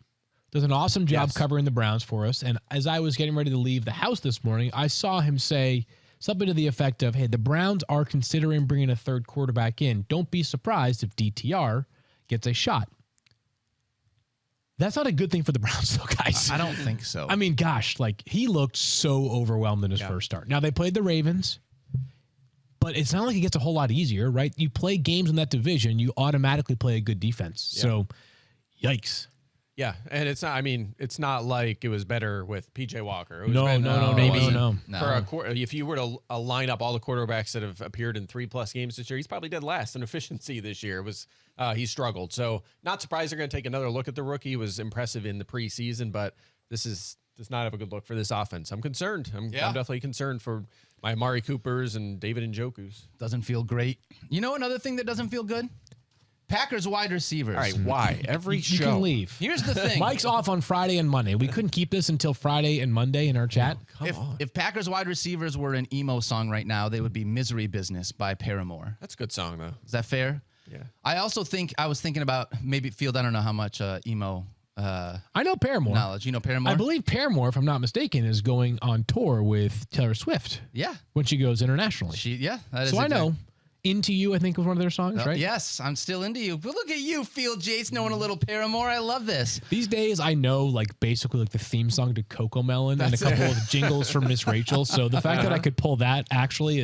S3: Does an awesome job covering the Browns for us. And as I was getting ready to leave the house this morning, I saw him say something to the effect of, hey, the Browns are considering bringing a third quarterback in. Don't be surprised if DTR gets a shot. That's not a good thing for the Browns, though, guys.
S1: I don't think so.
S3: I mean, gosh, like he looked so overwhelmed in his first start. Now, they played the Ravens, but it's not like it gets a whole lot easier, right? You play games in that division, you automatically play a good defense. Yeah. So, yikes.
S2: Yeah, and it's not. I mean, it's not like it was better with PJ Walker. It was
S3: No.
S2: For if you were to line up all the quarterbacks that have appeared in 3+ games this year, he's probably dead last in efficiency this year. It was he struggled. So not surprised they're going to take another look at the rookie. He was impressive in the preseason, but does not have a good look for this offense. I'm concerned. I'm definitely concerned for my Amari Coopers and David Njoku's.
S1: Doesn't feel great. You know another thing that doesn't feel good? Packers wide receivers.
S2: All right, why? Every show.
S3: You can leave.
S1: Here's the thing.
S3: Mike's off on Friday and Monday. We couldn't keep this until Friday and Monday in our chat.
S1: If Packers wide receivers were an emo song right now, they would be Misery Business by Paramore.
S2: That's a good song, though.
S1: Is that fair?
S2: Yeah.
S1: I also think I was thinking about maybe Field. I don't know how much emo
S3: I know Paramore.
S1: knowledge. You know Paramore?
S3: I believe Paramore, if I'm not mistaken, is going on tour with Taylor Swift.
S1: Yeah.
S3: When she goes internationally.
S1: That is
S3: so I know. Into You, I think, was one of their songs, right?
S1: Yes, I'm still into you. But look at you, Field Yates, knowing a little Paramore. I love this.
S3: These days, I know basically the theme song to Coco Melon and a couple of jingles from Miss Rachel. So the fact that I could pull that actually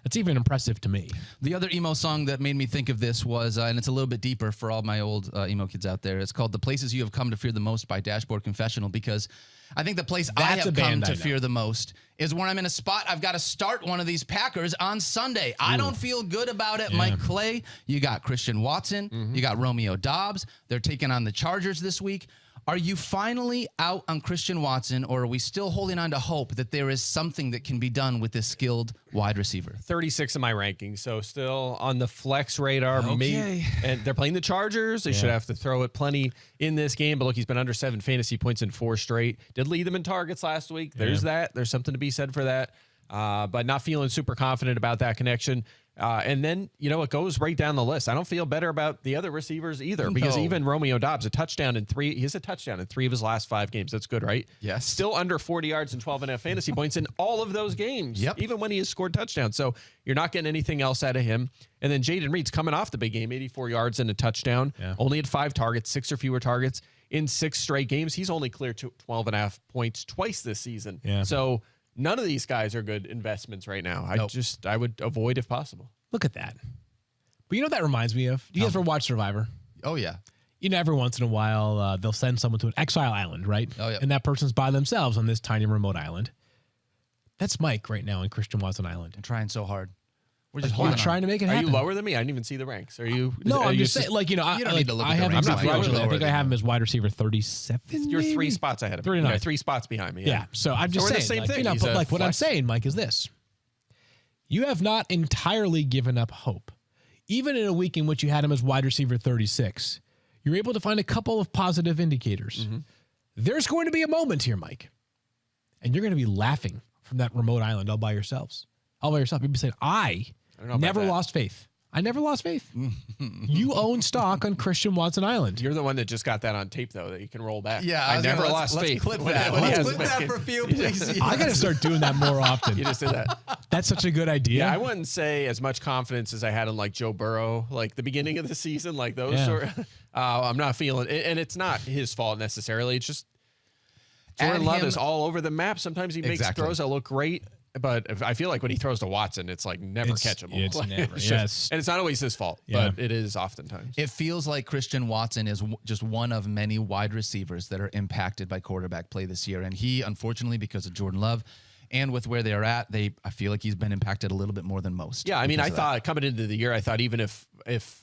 S3: that's even impressive to me.
S1: The other emo song that made me think of this was, and it's a little bit deeper for all my old emo kids out there. It's called "The Places You Have Come to Fear the Most" by Dashboard Confessional, because I think the place I have come to fear the most is when I'm in a spot I've got to start one of these Packers on Sunday. I don't feel good about it. Mike Clay, you got Christian Watson, you got Romeo Dobbs. They're taking on the Chargers this week. Are you finally out on Christian Watson, or are we still holding on to hope that there is something that can be done with this skilled wide receiver?
S2: 36 in my rankings, so still on the flex radar.
S1: Okay.
S2: And they're playing the Chargers. They should have to throw it plenty in this game. But look, he's been under 7 fantasy points in 4 straight. Did lead them in targets last week. There's that. There's something to be said for that. But not feeling super confident about that connection. And then, it goes right down the list. I don't feel better about the other receivers either, because even Romeo Dobbs, he has a touchdown in 3 of his last 5 games. That's good, right?
S1: Yes.
S2: Still under 40 yards and 12.5 fantasy points in all of those games, even when he has scored touchdowns. So you're not getting anything else out of him. And then Jaden Reed's coming off the big game, 84 yards and a touchdown, only had 5 targets, 6 or fewer targets in 6 straight games. He's only cleared 12.5 points twice this season.
S3: Yeah.
S2: So none of these guys are good investments right now. I would avoid if possible.
S3: Look at that. But you know what that reminds me of? Do you guys ever watch Survivor?
S1: Oh, yeah.
S3: Every once in a while, they'll send someone to an exile island, right?
S1: Oh, yeah.
S3: And that person's by themselves on this tiny remote island. That's Mike right now in Christian Watson Island.
S1: I'm trying so hard. We're just
S3: trying to make it happen.
S2: Are you lower than me? I didn't even see the ranks. Are you?
S3: No, I'm just saying,
S1: you don't need to look
S3: I
S1: at the
S3: have him.
S1: ranks.
S3: I think I have him as wide receiver 37.
S2: You're 3 spots ahead of me.
S3: 39.
S2: Yeah, 3 spots behind me.
S3: Yeah. So I'm just
S2: we're the
S3: saying,
S2: same thing. He's
S3: but
S2: a
S3: what I'm
S2: flex.
S3: saying, Mike, is this: you have not entirely given up hope. Even in a week in which you had him as wide receiver 36, you're able to find a couple of positive indicators. There's going to be a moment here, Mike, and you're going to be laughing from that remote island all by yourselves. All by yourself. You'll be saying, I never lost faith. I never lost faith. You own stock on Christian Watson Island.
S2: You're the one that just got that on tape, though, that you can roll back.
S1: Yeah,
S2: I never lost faith.
S1: Clip that. Let's clip that for a few, please. Yes.
S3: I got to start doing that more often.
S2: You just did that.
S3: That's such a good idea.
S2: Yeah, I wouldn't say as much confidence as I had in like Joe Burrow, like the beginning of the season, like those sort. I'm not feeling it, and it's not his fault necessarily. It's just Jordan Love is all over the map. Sometimes he makes throws that look great. But I feel like when he throws to Watson, it's like never catchable.
S3: It's
S2: like,
S3: never,
S2: yes. And it's not always his fault, but it is oftentimes.
S1: It feels like Christian Watson is just one of many wide receivers that are impacted by quarterback play this year. And he, unfortunately, because of Jordan Love and with where they're at, I feel like he's been impacted a little bit more than most.
S2: Yeah, I mean, I thought coming into the year, I thought even if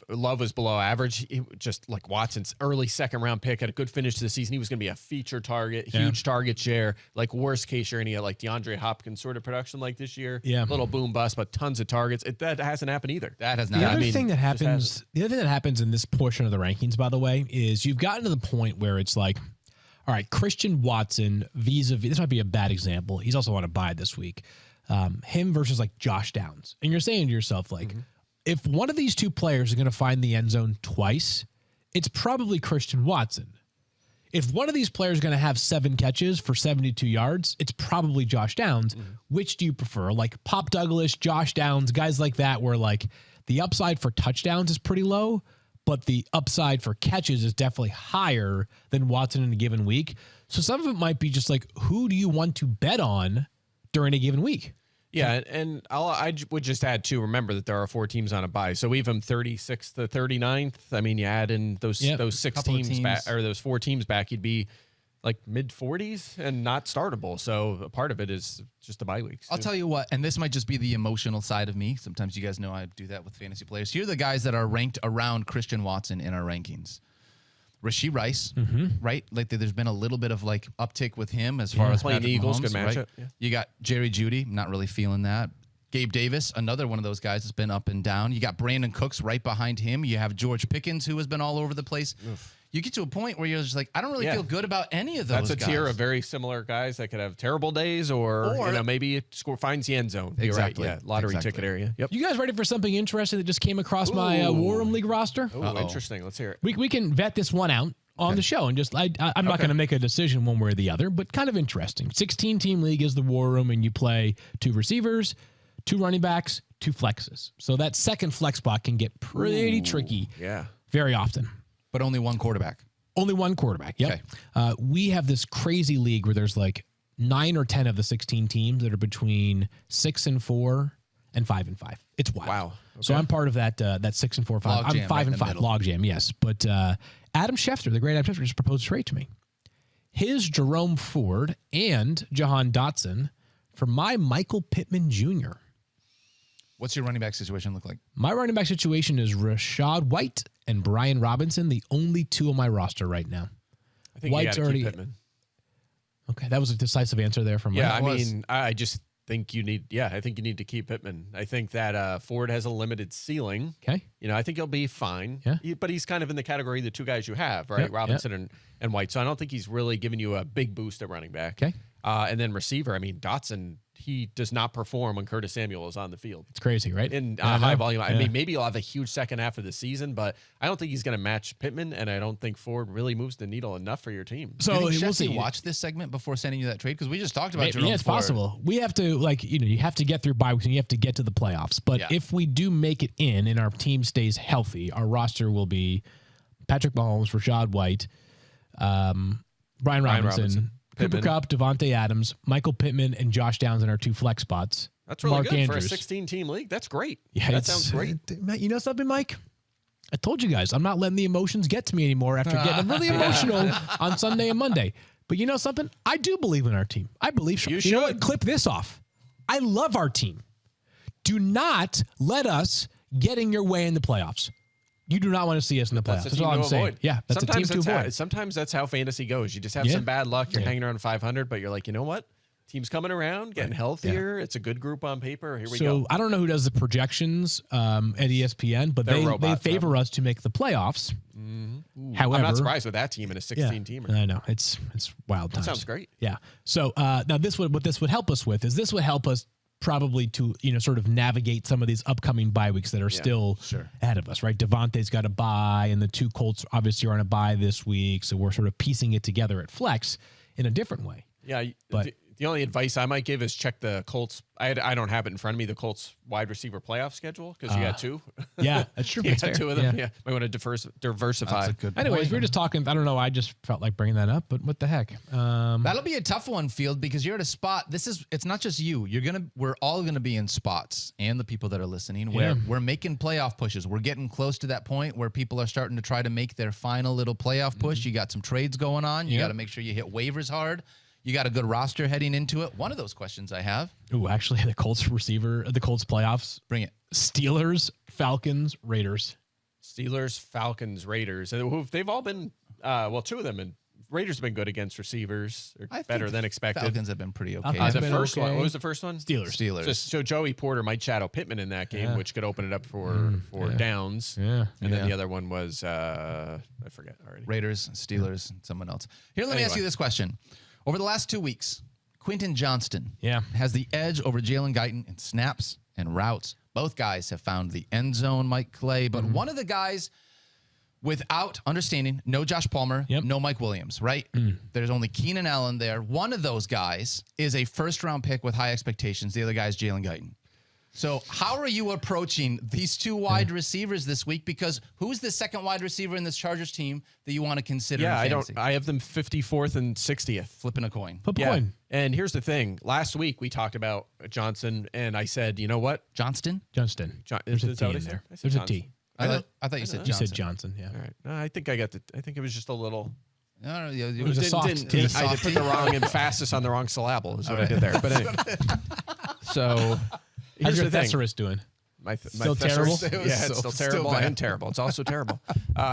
S2: Love was below average, just like Watson's early second-round pick had a good finish to the season, he was going to be a feature target, huge target share. Like worst case, you're going to get like DeAndre Hopkins sort of production like this year. Yeah, little boom bust, but tons of targets. That hasn't happened either.
S1: That has not.
S3: The other thing that happens in this portion of the rankings, by the way, is you've gotten to the point where it's like, all right, Christian Watson vis-a-vis, this might be a bad example. He's also on a bye this week. Him versus like Josh Downs. And you're saying to yourself, like, if one of these two players is going to find the end zone twice, it's probably Christian Watson. If one of these players is going to have 7 catches for 72 yards, it's probably Josh Downs. Which do you prefer? Like Pop Douglas, Josh Downs, guys like that, where like the upside for touchdowns is pretty low, but the upside for catches is definitely higher than Watson in a given week. So some of it might be just like, who do you want to bet on during a given week?
S2: Yeah, and I would just add, too, remember that there are 4 teams on a bye. So even 36th to 39th, I mean, you add in those 6 teams back, or those 4 teams back, you'd be like mid-40s and not startable. So a part of it is just the bye weeks.
S1: I'll tell you what, and this might just be the emotional side of me. Sometimes you guys know I do that with fantasy players. Here are the guys that are ranked around Christian Watson in our rankings. Rashee Rice, right? Like there's been a little bit of like uptick with him as far as
S2: playing
S1: Patrick
S2: Eagles,
S1: Mahomes,
S2: good matchup.
S1: Right?
S2: Yeah.
S1: You got Jerry Jeudy, not really feeling that. Gabe Davis, another one of those guys that's been up and down. You got Brandin Cooks right behind him. You have George Pickens, who has been all over the place. You get to a point where you're just like, I don't really feel good about any of those.
S2: That's a tier of very similar guys that could have terrible days, or you know, maybe it finds the end zone.
S1: Exactly.
S2: Right. Yeah, lottery ticket area. Yep.
S3: You guys ready for something interesting that just came across my War Room League roster?
S2: Oh, interesting. Let's hear it.
S3: We can vet this one out on the show, and just I'm not going to make a decision one way or the other, but kind of interesting. 16-team league is the War Room, and you play 2 receivers, 2 running backs, 2 flexes. So that second flex spot can get pretty tricky.
S2: Yeah.
S3: Very often.
S1: But only one quarterback.
S3: Only one quarterback. Yep. Okay. We have this crazy league where there's like 9 or 10 of the 16 teams that are between 6-4 and 5-5. It's wild.
S2: Wow. Okay.
S3: So I'm part of that 6-4, 5. I'm 5-5 logjam. Yes, but Adam Schefter, the great Adam Schefter, just proposed a trade to me. His Jerome Ford and Jahan Dotson for my Michael Pittman Jr.
S1: What's your running back situation look like?
S3: My running back situation is Rachaad White and Brian Robinson, the only 2 on my roster right now.
S2: I think White's already keep Pittman.
S3: Okay, that was a decisive answer there from
S2: Mike. Yeah, I just think you need. Yeah, I think you need to keep Pittman. I think that Ford has a limited ceiling.
S3: Okay,
S2: you know, I think he'll be fine.
S3: Yeah,
S2: but he's kind of in the category of the 2 guys you have, right? Robinson and White. So I don't think he's really giving you a big boost at running back.
S3: Okay,
S2: and then receiver. I mean, Dotson. He does not perform when Curtis Samuel is on the field.
S3: It's crazy, right?
S2: In high volume. I mean, maybe he'll have a huge second half of the season, but I don't think he's going to match Pittman, and I don't think Ford really moves the needle enough for your team.
S1: So we'll see. Watch this segment before sending you that trade, because we just talked about Jerome
S3: it's
S1: Ford.
S3: possible. We have to, you have to get through bye weeks and you have to get to the playoffs. But if we do make it in and our team stays healthy, our roster will be Patrick Mahomes, Rachaad White, Brian Robinson. Cooper Kupp, Devontae Adams, Michael Pittman, and Josh Downs in our 2 flex spots.
S2: That's really
S3: Mark
S2: good
S3: Andrews.
S2: for a 16-team league. That's great.
S3: Yeah,
S2: that sounds great.
S3: You know something, Mike? I told you guys, I'm not letting the emotions get to me anymore after getting really emotional on Sunday and Monday. But you know something? I do believe in our team. I believe. You know what? Clip this off. I love our team. Do not let us get in your way in the playoffs. You do not want to see us in the playoffs. That's all I'm saying. Yeah, that's a team to avoid.
S2: Sometimes that's how fantasy goes. You just have some bad luck. You're hanging around 500, but you're like, you know what? Team's coming around, getting healthier. It's a good group on paper. Here we go.
S3: So I don't know who does the projections at ESPN, but they favor us to make the playoffs. However,
S2: I'm not surprised with that team in a 16-teamer.
S3: I know. It's wild times.
S2: That sounds great.
S3: Yeah. So now what this would help us with is this would help us probably to, sort of navigate some of these upcoming bye weeks that are still ahead of us, right? Devontae's got a bye, and the 2 Colts obviously are on a bye this week. So we're sort of piecing it together at flex in a different way.
S2: Yeah.
S3: But
S2: the only advice I might give is check the Colts. I don't have it in front of me, the Colts wide receiver playoff schedule, because you got 2.
S3: Yeah, that's true.
S2: You got 2 of them. Yeah. Might want to diversify.
S3: Anyways, we were just talking. I don't know. I just felt like bringing that up, but what the heck?
S1: That'll be a tough one, Field, because you're at a spot. It's not just you. We're all gonna be in spots, and the people that are listening, where we're making playoff pushes. We're getting close to that point where people are starting to try to make their final little playoff push. You got some trades going on. You got to make sure you hit waivers hard. You got a good roster heading into it. One of those questions I have.
S3: Ooh, actually, the Colts playoffs.
S1: Bring it.
S3: Steelers, Falcons, Raiders.
S2: Steelers, Falcons, Raiders. They've all been, 2 of them, and Raiders have been good against receivers. They're better than expected.
S1: Falcons have been pretty okay.
S2: The first one. What was the first one?
S3: Steelers.
S2: So Joey Porter might shadow Pittman in that game, which could open it up for downs.
S3: Yeah.
S2: And then the other one was, I forget already.
S1: Raiders, Steelers, someone else. Here, let me ask you this question. Over the last 2 weeks, Quentin Johnston has the edge over Jalen Guyton in snaps and routes. Both guys have found the end zone, Mike Clay, but one of the guys without understanding, no Josh Palmer, no Mike Williams, right? There's only Keenan Allen there. One of those guys is a first-round pick with high expectations. The other guy is Jalen Guyton. So how are you approaching these 2 wide receivers this week? Because who's the second wide receiver in this Chargers team that you want to consider?
S2: Yeah, I have them 54th and 60th.
S1: Flipping a coin.
S3: Flip a coin.
S2: And here's the thing. Last week we talked about Johnson, and I said, you know what?
S1: Johnston.
S3: There's a T in there. There's a T.
S1: I thought you said Johnson.
S3: You said Johnson. Yeah.
S2: All right. No, I think it was just a little.
S1: No,
S3: it was a soft T.
S2: I put the wrong emphasis on the wrong syllable. Is what I did there. But anyway. So.
S3: How's your
S2: the thing.
S3: thesaurus doing?
S2: Still
S3: terrible?
S2: Yeah, it's still terrible and terrible. It's also terrible.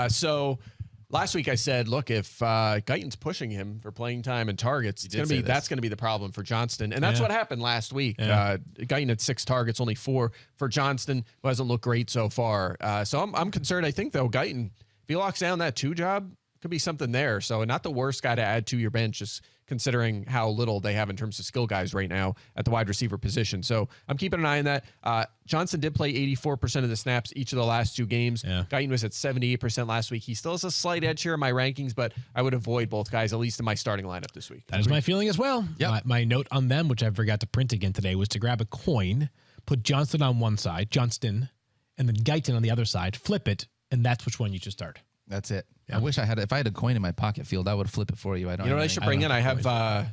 S2: So last week I said, look, if Guyton's pushing him for playing time and targets, that's going to be the problem for Johnston. And that's what happened last week. Guyton had 6 targets, only 4 for Johnston, who hasn't looked great so far. So I'm concerned. I think, though, Guyton, if he locks down that 2 job, could be something there. So not the worst guy to add to your bench, just considering how little they have in terms of skill guys right now at the wide receiver position. So I'm keeping an eye on that. Johnson did play 84% of the snaps each of the last 2 games. Guyton was at 78% last week. He still has a slight edge here in my rankings, but I would avoid both guys, at least in my starting lineup this week.
S3: That is my feeling as well. My note on them, which I forgot to print again today, was to grab a coin, put Johnston on one side, and then Guyton on the other side, flip it, and that's which one you should start.
S1: That's it. I wish I had. If I had a coin in my pocket, Field, I would flip it for you. I don't.
S2: You know what I should bring in? I have. My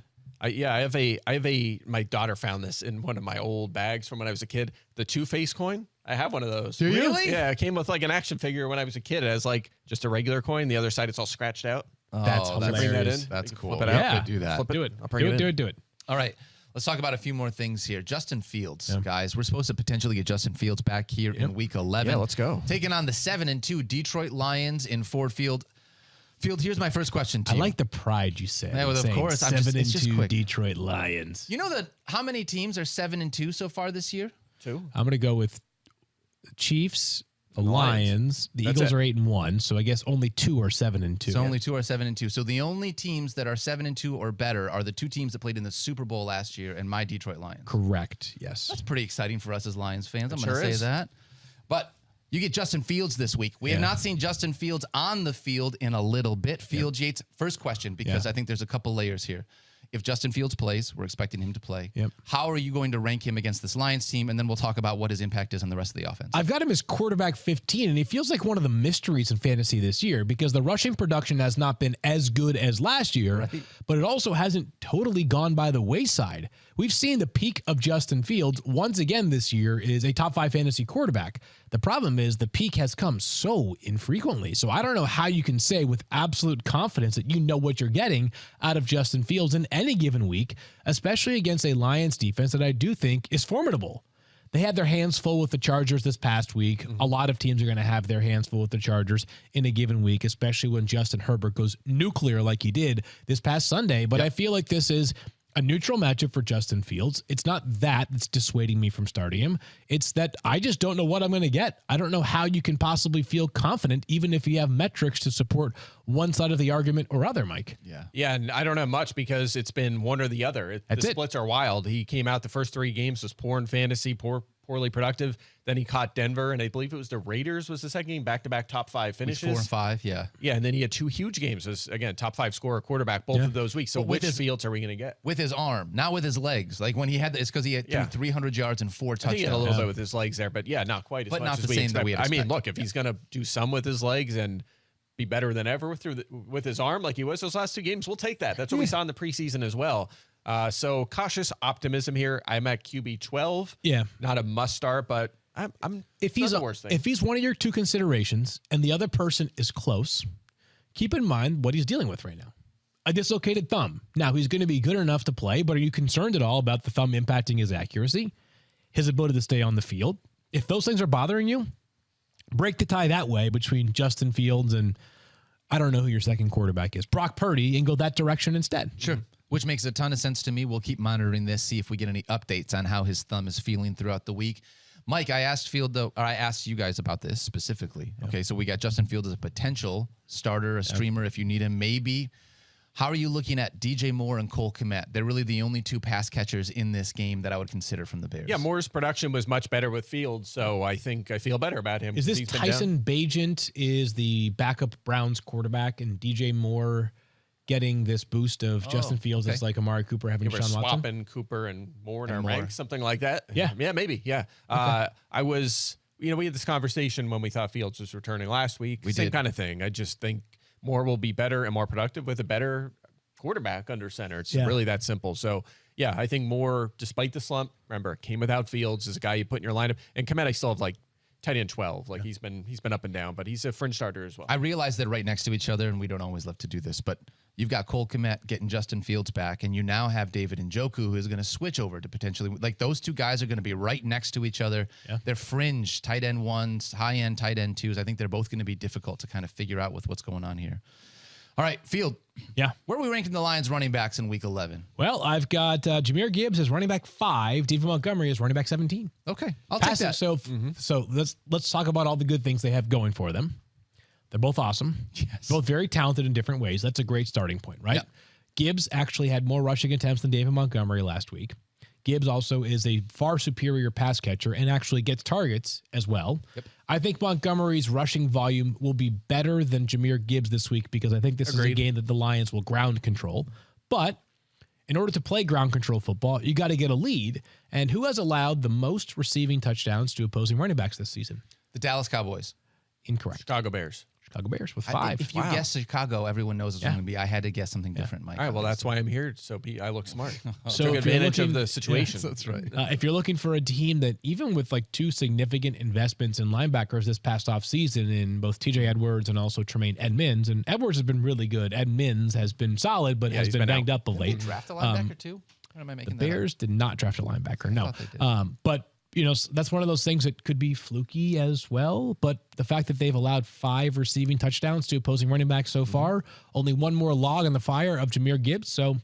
S2: daughter found this in one of my old bags from when I was a kid. The Two-Face coin. I have one of those.
S3: Do you?
S1: Really?
S2: Yeah, it came with like an action figure when I was a kid. It has like just a regular coin. The other side, it's all scratched out.
S3: That's hilarious.
S2: Bring that in.
S1: That's cool.
S2: Flip it out.
S3: Yeah,
S1: do that.
S3: Do it.
S2: I'll bring it in.
S3: Do it.
S1: All right. Let's talk about a few more things here. Justin Fields, guys. We're supposed to potentially get Justin Fields back here in week 11.
S2: Yeah, let's go.
S1: Taking on the 7-2 Detroit Lions in Ford Field. Field, here's my first question to you.
S3: I like the pride you said.
S1: Yeah, well, of course.
S3: 7-2 Detroit Lions.
S1: You know how many teams are 7-2 so far this year?
S2: 2.
S3: I'm going to go with the Chiefs, the Lions. The Eagles are 8-1, so I guess only 2 are 7-2.
S1: So only 2 are 7-2. So the only teams that are 7-2 or better are the 2 teams that played in the Super Bowl last year and my Detroit Lions.
S3: Correct. Yes.
S1: That's pretty exciting for us as Lions fans. I'm going to say that. But you get Justin Fields this week. We have not seen Justin Fields on the field in a little bit. Fields, Yates, first question, because I think there's a couple layers here. If Justin Fields plays, we're expecting him to play. How are you going to rank him against this Lions team? And then we'll talk about what his impact is on the rest of the offense.
S3: I've got him as quarterback 15, and he feels like one of the mysteries in fantasy this year because the rushing production has not been as good as last year, but it also hasn't totally gone by the wayside. We've seen the peak of Justin Fields once again this year is a top 5 fantasy quarterback. The problem is the peak has come so infrequently. So I don't know how you can say with absolute confidence that you know what you're getting out of Justin Fields in any given week, especially against a Lions defense that I do think is formidable. They had their hands full with the Chargers this past week. A lot of teams are going to have their hands full with the Chargers in a given week, especially when Justin Herbert goes nuclear like he did this past Sunday. But I feel like this is a neutral matchup for Justin Fields. It's not that's dissuading me from starting him. It's that I just don't know what I'm going to get. I don't know how you can possibly feel confident, even if you have metrics to support one side of the argument or other, Mike.
S2: Yeah, and I don't have much because it's been one or the other. The splits are wild. He came out the first 3 games, was poor in fantasy, poorly productive. Then he caught Denver, and I believe it was the Raiders was the second game, back-to-back top 5 finishes.
S1: 4 and 5, yeah.
S2: Yeah, and then he had 2 huge games. Was again top 5 scorer quarterback both of those weeks. So which Fields are we going to get?
S1: With his arm, not with his legs. Like when he had, it's because he had 300 yards and 4 touchdowns.
S2: I think he had a little bit with his legs there, but yeah, not quite as
S1: but
S2: much
S1: not
S2: as
S1: the
S2: we
S1: same
S2: expected.
S1: that we had
S2: I mean,
S1: expected.
S2: look, if he's going to do some with his legs and be better than ever with his arm like he was those last 2 games, we'll take that. That's what we saw in the preseason as well. So cautious optimism here. I'm at QB 12.
S3: Yeah,
S2: not a must start, but I'm
S3: if he's
S2: the worst thing.
S3: If he's one of your 2 considerations and the other person is close, keep in mind what he's dealing with right now. A dislocated thumb. Now, he's going to be good enough to play, but are you concerned at all about the thumb impacting his accuracy, his ability to stay on the field? If those things are bothering you, break the tie that way between Justin Fields and I don't know who your second quarterback is, Brock Purdy, and go that direction instead.
S1: Sure. Which makes a ton of sense to me. We'll keep monitoring this, see if we get any updates on how his thumb is feeling throughout the week. Mike, I asked you guys about this specifically. Yeah. Okay, so we got Justin Fields as a potential starter, a streamer if you need him, maybe. How are you looking at DJ Moore and Cole Kmet? They're really the only 2 pass catchers in this game that I would consider from the Bears.
S2: Yeah, Moore's production was much better with Fields, so I think I feel better about him.
S3: Is this Tyson Bagent is the backup Browns quarterback, and DJ Moore getting this boost of Justin Fields as like Amari Cooper having Deshaun Watson?
S2: Swapping Cooper and Moore in our ranks, something like that.
S3: Yeah.
S2: Yeah, maybe. Yeah.
S3: Okay.
S2: I was, we had this conversation when we thought Fields was returning last week. Same kind of thing. I just think Moore will be better and more productive with a better quarterback under center. It's really that simple. So, yeah, I think Moore, despite the slump, remember, came without Fields, is a guy you put in your lineup. And Kmet, I still have like tight end 12. Like he's been up and down, but he's a fringe starter as well.
S1: I realize they're right next to each other, and we don't always love to do this, but you've got Cole Kmet getting Justin Fields back, and you now have David Njoku, who is going to switch over to potentially, like those 2 guys are going to be right next to each other. Yeah. They're fringe tight end 1s, high end tight end 2s. I think they're both going to be difficult to kind of figure out with what's going on here. All right, Field.
S3: Yeah.
S1: Where are we ranking the Lions running backs in week 11?
S3: Well, I've got Jahmyr Gibbs as running back 5, David Montgomery as running back 17.
S1: Okay, I'll take that.
S3: So let's talk about all the good things they have going for them. They're both awesome.
S1: Yes.
S3: Both very talented in different ways. That's a great starting point, right?
S1: Yep.
S3: Gibbs actually had more rushing attempts than David Montgomery last week. Gibbs also is a far superior pass catcher and actually gets targets as well. Yep. I think Montgomery's rushing volume will be better than Jahmyr Gibbs this week because I think this is a game that the Lions will ground control. But in order to play ground control football, you got to get a lead. And who has allowed the most receiving touchdowns to opposing running backs this season?
S1: The Dallas Cowboys.
S3: Incorrect.
S2: Chicago Bears.
S3: Chicago Bears with 5.
S1: If you guess Chicago, everyone knows it's going to be. I had to guess something different, Mike.
S2: All right, well, that's why I'm here. So I look smart.
S3: So
S2: took
S3: if you're
S2: advantage
S3: looking-
S2: of the situation.
S1: That's right.
S3: If you're looking for a team that, even with like 2 significant investments in linebackers this past offseason in both TJ Edwards and also Tremaine Edmonds, and Edwards has been really good. Edmonds has been solid, but has been banged up of late.
S1: Did they draft a linebacker too? Or am I making
S3: The Bears did not draft a linebacker, no. But that's one of those things that could be fluky as well. But the fact that they've allowed 5 receiving touchdowns to opposing running backs so far, only one more log in the fire of Jahmyr Gibbs. So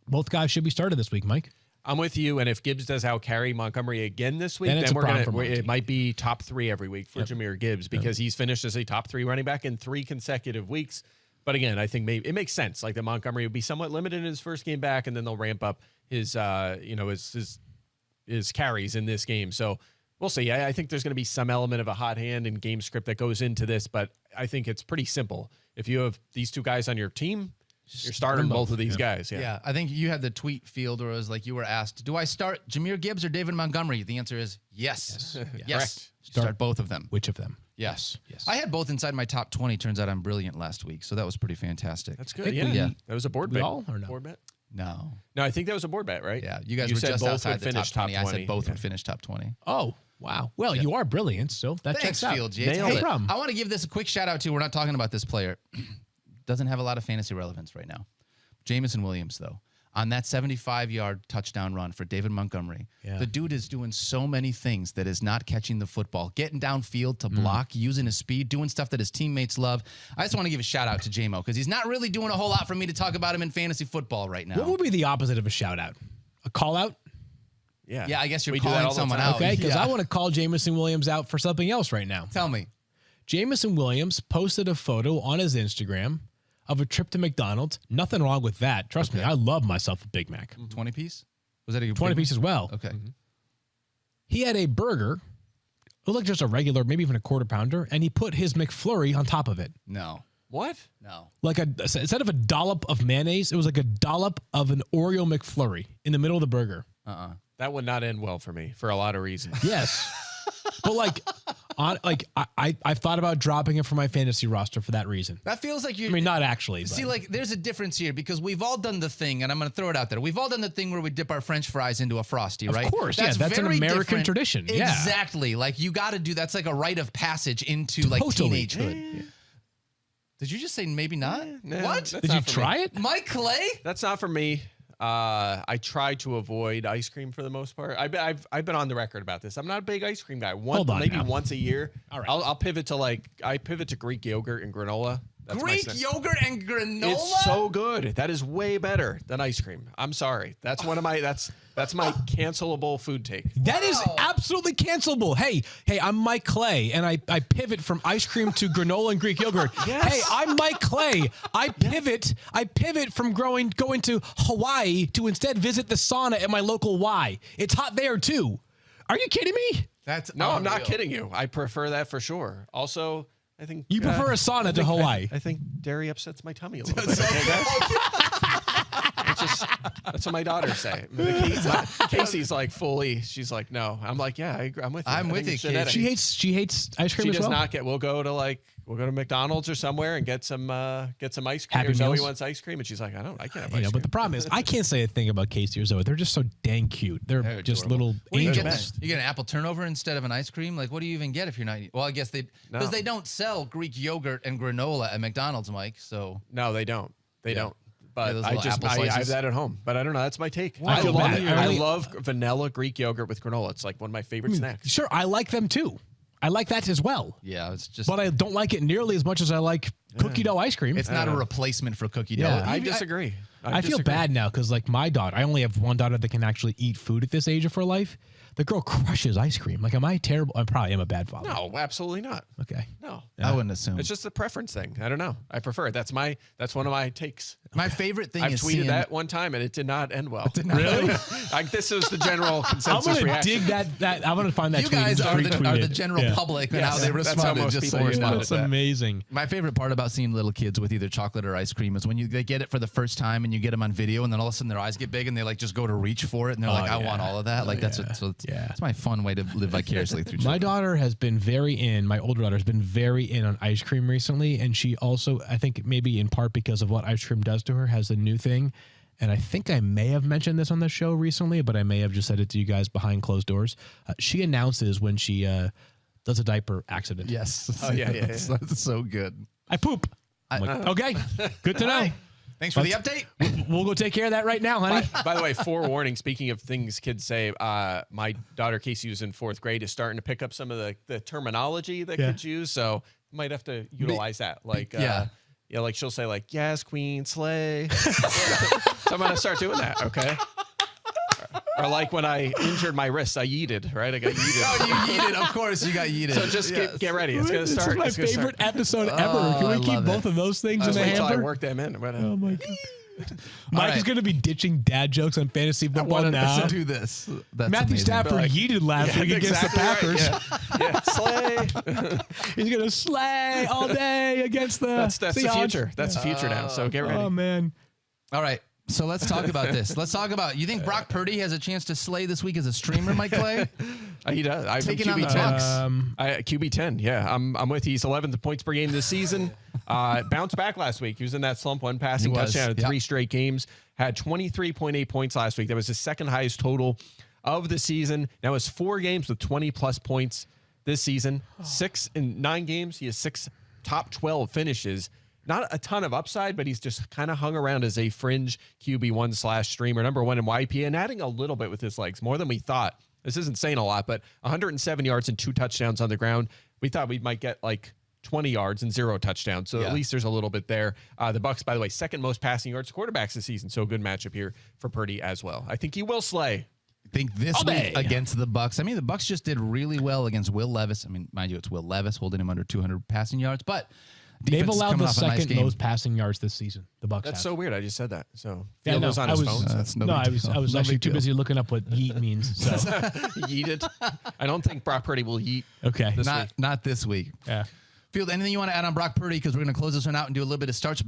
S3: both guys should be started this week, Mike.
S2: I'm with you, and if Gibbs does outcarry Montgomery again this week,
S3: Then it's
S2: then
S3: a problem for
S2: it might be top 3 every week for Jahmyr Gibbs because he's finished as a top 3 running back in 3 consecutive weeks. But again, I think maybe it makes sense. Like that Montgomery would be somewhat limited in his first game back, and then they'll ramp up his carries in this game. So we'll see. I think there's going to be some element of a hot hand and game script that goes into this, but I think it's pretty simple. If you have these 2 guys on your team, you're starting both of these guys.
S1: Yeah, I think you had the tweet Field where it was like you were asked, do I start Jahmyr Gibbs or David Montgomery? The answer is yes. Yes. Start both of them.
S3: Which of them?
S1: Yes. I had both inside my top 20. Turns out I'm brilliant last week, so that was pretty fantastic.
S2: That's good. Yeah. That was a board bet.
S3: All or no?
S2: Board bet?
S1: No.
S2: No, I think that was a board bet, right?
S1: Yeah, you guys were
S2: said
S1: just
S2: both
S1: outside
S2: would
S1: the top
S2: finish top
S1: 20. I said both would finish top 20.
S3: Oh, wow. Well, you are brilliant, so that
S1: Thanks,
S3: checks out.
S1: Field, Yates.
S3: No problem.
S1: I want to give this a quick shout out to. We're not talking about this player. Doesn't have a lot of fantasy relevance right now. Jamison Williams, though. on that 75-yard touchdown run for David Montgomery.
S3: Yeah.
S1: The dude is doing so many things that is not catching the football, getting downfield to block, using his speed, doing stuff that his teammates love. I just want to give a shout out to J-Mo because he's not really doing a whole lot for me to talk about him in fantasy football right now.
S3: What would be the opposite of a shout out? A call out?
S1: Yeah, I guess you're
S2: We do that
S1: calling
S2: all the
S1: someone
S2: time.
S1: out.
S3: Okay, because
S1: Yeah.
S3: I want to call Jamison Williams out for something else right now.
S1: Tell me.
S3: Jamison Williams posted a photo on his Instagram of a trip to McDonald's. Nothing wrong with that. Trust me, I love myself a Big Mac.
S1: 20 piece? Was that a
S3: 20 piece as well.
S1: Okay.
S3: He had a burger. It looked like just a regular, maybe even a quarter pounder, and he put his McFlurry on top of it.
S1: No.
S2: What?
S1: No.
S3: Like instead of a dollop of mayonnaise, it was like a dollop of an Oreo McFlurry in the middle of the burger.
S2: That would not end well for me for a lot of reasons.
S3: Yes. But I've thought about dropping it from my fantasy roster for that reason.
S1: That feels like you're...
S3: I mean, not actually. But.
S1: See, like, there's a difference here because we've all done the thing, and I'm going to throw it out there. We've all done the thing where we dip our French fries into a Frosty, right?
S3: Of course, that's an
S1: very
S3: American
S1: different.
S3: tradition. Yeah.
S1: Exactly. Like, you got to do, that's like a rite of passage into, like,
S3: Totally.
S1: teenagehood. Did you just say maybe not?
S2: Nah,
S1: What?
S2: that's
S3: Did you
S2: not for
S3: try
S2: me.
S3: it?
S1: Mike Clay?
S2: That's not for me. I try to avoid ice cream for the most part. I've been on the record about this. I'm not a big ice cream guy.
S3: Hold on
S2: Maybe
S3: now.
S2: once a year.
S3: All right.
S2: I'll pivot to I pivot to Greek yogurt and granola. That's my
S1: Greek
S2: snack.
S1: yogurt and granola?
S2: It's so good. That is way better than ice cream. I'm sorry. That's one of my that's my cancelable food take.
S3: That is absolutely cancelable. Hey, I'm Mike Clay, and I pivot from ice cream to granola and Greek yogurt.
S2: Yes.
S3: Hey, I'm Mike Clay. I pivot from going to Hawaii to instead visit the sauna at my local Y. It's hot there too. Are you kidding me?
S1: That's
S2: No, I'm not
S1: unreal.
S2: kidding you. I prefer that for sure. Also, I think
S3: You prefer a sauna to Hawaii.
S2: I think dairy upsets my tummy a little bit. That's what my daughters say. Casey's like fully. She's like, no. I'm like, yeah, I'm with you.
S1: I'm
S2: I
S1: with
S2: think
S1: you,
S2: it's genetic.
S3: She hates ice cream
S2: She
S3: as
S2: does
S3: well.
S2: not get. We'll go to McDonald's or somewhere and get some ice cream.
S3: Happy
S2: Or Zoe
S3: Meals?
S2: wants ice cream, and she's like, I can't have ice
S3: You
S2: cream.
S3: know, but the problem is, I can't say a thing about Casey or Zoe. They're just so dang cute. They're just
S1: adorable.
S3: little
S1: What do you
S3: angels.
S1: get? You get an apple turnover instead of an ice cream? Like, what do you even get if you're not... Well, I guess because they don't sell Greek yogurt and granola at McDonald's, Mike, so...
S2: No, they don't. They don't. But
S1: those
S2: I
S1: little
S2: just
S1: apple
S2: I have
S1: slices.
S2: that at home. But I don't know. That's my take.
S3: I feel bad.
S2: I love vanilla Greek yogurt with granola. It's like one of my favorite snacks.
S3: Sure, I like them too. I like that as well.
S1: Yeah, it's just...
S3: But I don't like it nearly as much as I like cookie dough ice cream.
S1: It's not a replacement for cookie dough.
S3: Yeah.
S2: I disagree.
S3: I feel bad now because, like, my daughter, I only have one daughter that can actually eat food at this age of her life. The girl crushes ice cream. Like, am I terrible? I probably am a bad father.
S2: No, absolutely not.
S3: Okay.
S2: No.
S1: I wouldn't assume.
S2: It's just a preference thing. I don't know. I prefer it. That's one of my takes.
S1: My favorite thing
S2: I've
S1: is
S2: tweeted
S1: seeing...
S2: that one time and it did not end well.
S3: Really?
S2: Like this is the general
S3: I'm
S2: consensus
S3: going to
S2: reaction.
S3: dig that. I'm going to find that
S1: You
S3: tweet
S1: guys
S3: and
S1: are
S3: retweet
S1: the
S3: it.
S1: general
S3: Yeah.
S1: public and
S2: Yes,
S1: how they
S2: that's how
S1: responded.
S2: most
S1: Just
S2: people
S1: so you
S2: respond.
S1: know.
S3: That's amazing.
S1: My favorite part about seeing little kids with either chocolate or ice cream is when they get it for the first time and you get them on video and then all of a sudden their eyes get big and they like just go to reach for it and they're like, I want all of that. Like that's it's my fun way to live vicariously through children.
S3: My daughter has been my older daughter has been very in on ice cream recently. And she also, I think maybe in part because of what ice cream does to her, has a new thing. And I think I may have mentioned this on the show recently, but I may have just said it to you guys behind closed doors. She announces when she does a diaper accident.
S1: Yes.
S2: Oh, yeah.
S1: That's so good.
S3: I poop. I'm like, okay, good to know.
S1: Thanks for the update.
S3: We'll go take care of that right now, honey.
S2: By the way, forewarning, speaking of things kids say, my daughter Casey, who's in 4th grade, is starting to pick up some of the terminology that kids use. So might have to utilize that. Like, like she'll say like, yes, queen, slay. So I'm going to start doing that, okay? Or like when I injured my wrist, I yeeted, right? I got yeeted.
S1: Oh, you yeeted. Of course, you got yeeted.
S2: So just get ready. It's going to start.
S3: This is my favorite episode ever. Can
S1: I
S3: we keep
S1: love
S3: both of those things in
S2: Just
S3: the
S2: wait till I
S3: hamper?
S2: work them in.
S3: Oh my god. Mike
S1: right.
S3: is going to be ditching dad jokes on fantasy football now.
S1: Listen to this. That's
S3: Matthew
S1: amazing.
S3: Stafford
S2: Like-
S3: yeeted last week against the
S2: exactly
S3: Packers.
S2: right, yeah, slay.
S3: He's going to slay all day against the
S2: That's the
S3: Seahawks.
S2: future. That's the future now. So get ready.
S3: Oh man.
S1: All right. So let's talk about this. Let's talk about, you think Brock Purdy has a chance to slay this week as a streamer, Mike Clay?
S2: He does. I'm
S1: Taking on the
S2: QB 10.
S1: Bucks.
S2: QB 10. Yeah, I'm with you. He's 11th points per game this season. Bounced back last week. He was in that slump, one passing
S1: He was,
S2: touchdown in
S1: yep.
S2: 3 straight games. Had 23.8 points last week. That was his second highest total of the season. Now it's 4 games with 20 plus points this season. 6 in 9 games. He has 6 top 12 finishes. not a ton of upside, but he's just kind of hung around as a fringe QB1 / streamer, number 1 in YP, and adding a little bit with his legs, more than we thought. This isn't saying a lot, but 107 yards and 2 touchdowns on the ground. We thought we might get like 20 yards and 0 touchdowns. So at least there's a little bit there. The Bucs, by the way, 2nd most passing yards quarterbacks this season. So a good matchup here for Purdy as well. I think he will slay.
S1: I think this week against the Bucs. I mean, the Bucs just did really well against Will Levis. I mean, mind you, it's Will Levis holding him under 200 passing yards, but
S3: they've allowed the 2nd most passing yards this season. The Bucs.
S2: That's so weird. I just said that. So
S3: Field was
S2: on his phone.
S3: So. I was actually too busy looking up what yeet means. So.
S2: Yeeted. I don't think Brock Purdy will yeet.
S3: Okay,
S1: not this week.
S3: Yeah.
S1: Field, anything you want to add on Brock Purdy? Because we're going to close this one out and do a little bit of start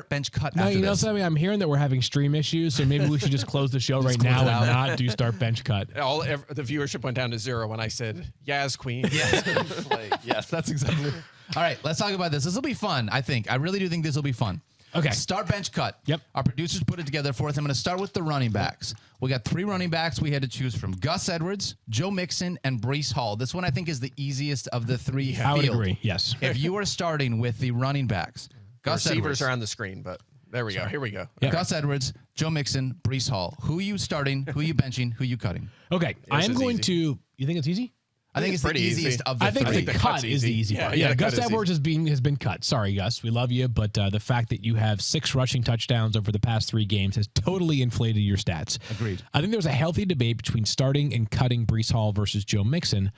S1: bench cut.
S3: No,
S1: after
S3: you know
S1: this.
S3: something? I'm hearing that we're having stream issues, so maybe we should just close the show right now and not do start bench cut.
S2: The viewership went down to 0 when I said Yaz Queen.
S1: Yes, that's exactly. All right, let's talk about this. This will be fun, I think. I really do think this will be fun.
S3: Okay.
S1: Start bench cut.
S3: Yep.
S1: Our producers put it together for us. I'm going to start with the running backs. We got 3 running backs we had to choose from: Gus Edwards, Joe Mixon, and Breece Hall. This one I think is the easiest of the 3.
S3: I would agree. Yes.
S1: If you are starting with the running backs, Gus
S2: Receivers
S1: Edwards
S2: are on the screen, but there we go. Here we go.
S3: Yep.
S1: Gus Edwards, Joe Mixon, Breece Hall. Who are you starting? Who are you benching? Who are you cutting?
S3: Okay. I am going to. You think it's easy?
S1: I think it's the
S2: pretty
S1: easiest
S2: easy.
S1: of the 3.
S3: I think the cut is the easy part.
S2: Yeah,
S3: Gus Edwards has been cut. Sorry, Gus. We love you, but the fact that you have 6 rushing touchdowns over the past 3 games has totally inflated your stats.
S1: Agreed.
S3: I think there's a healthy debate between starting and cutting Breece Hall versus Joe Mixon.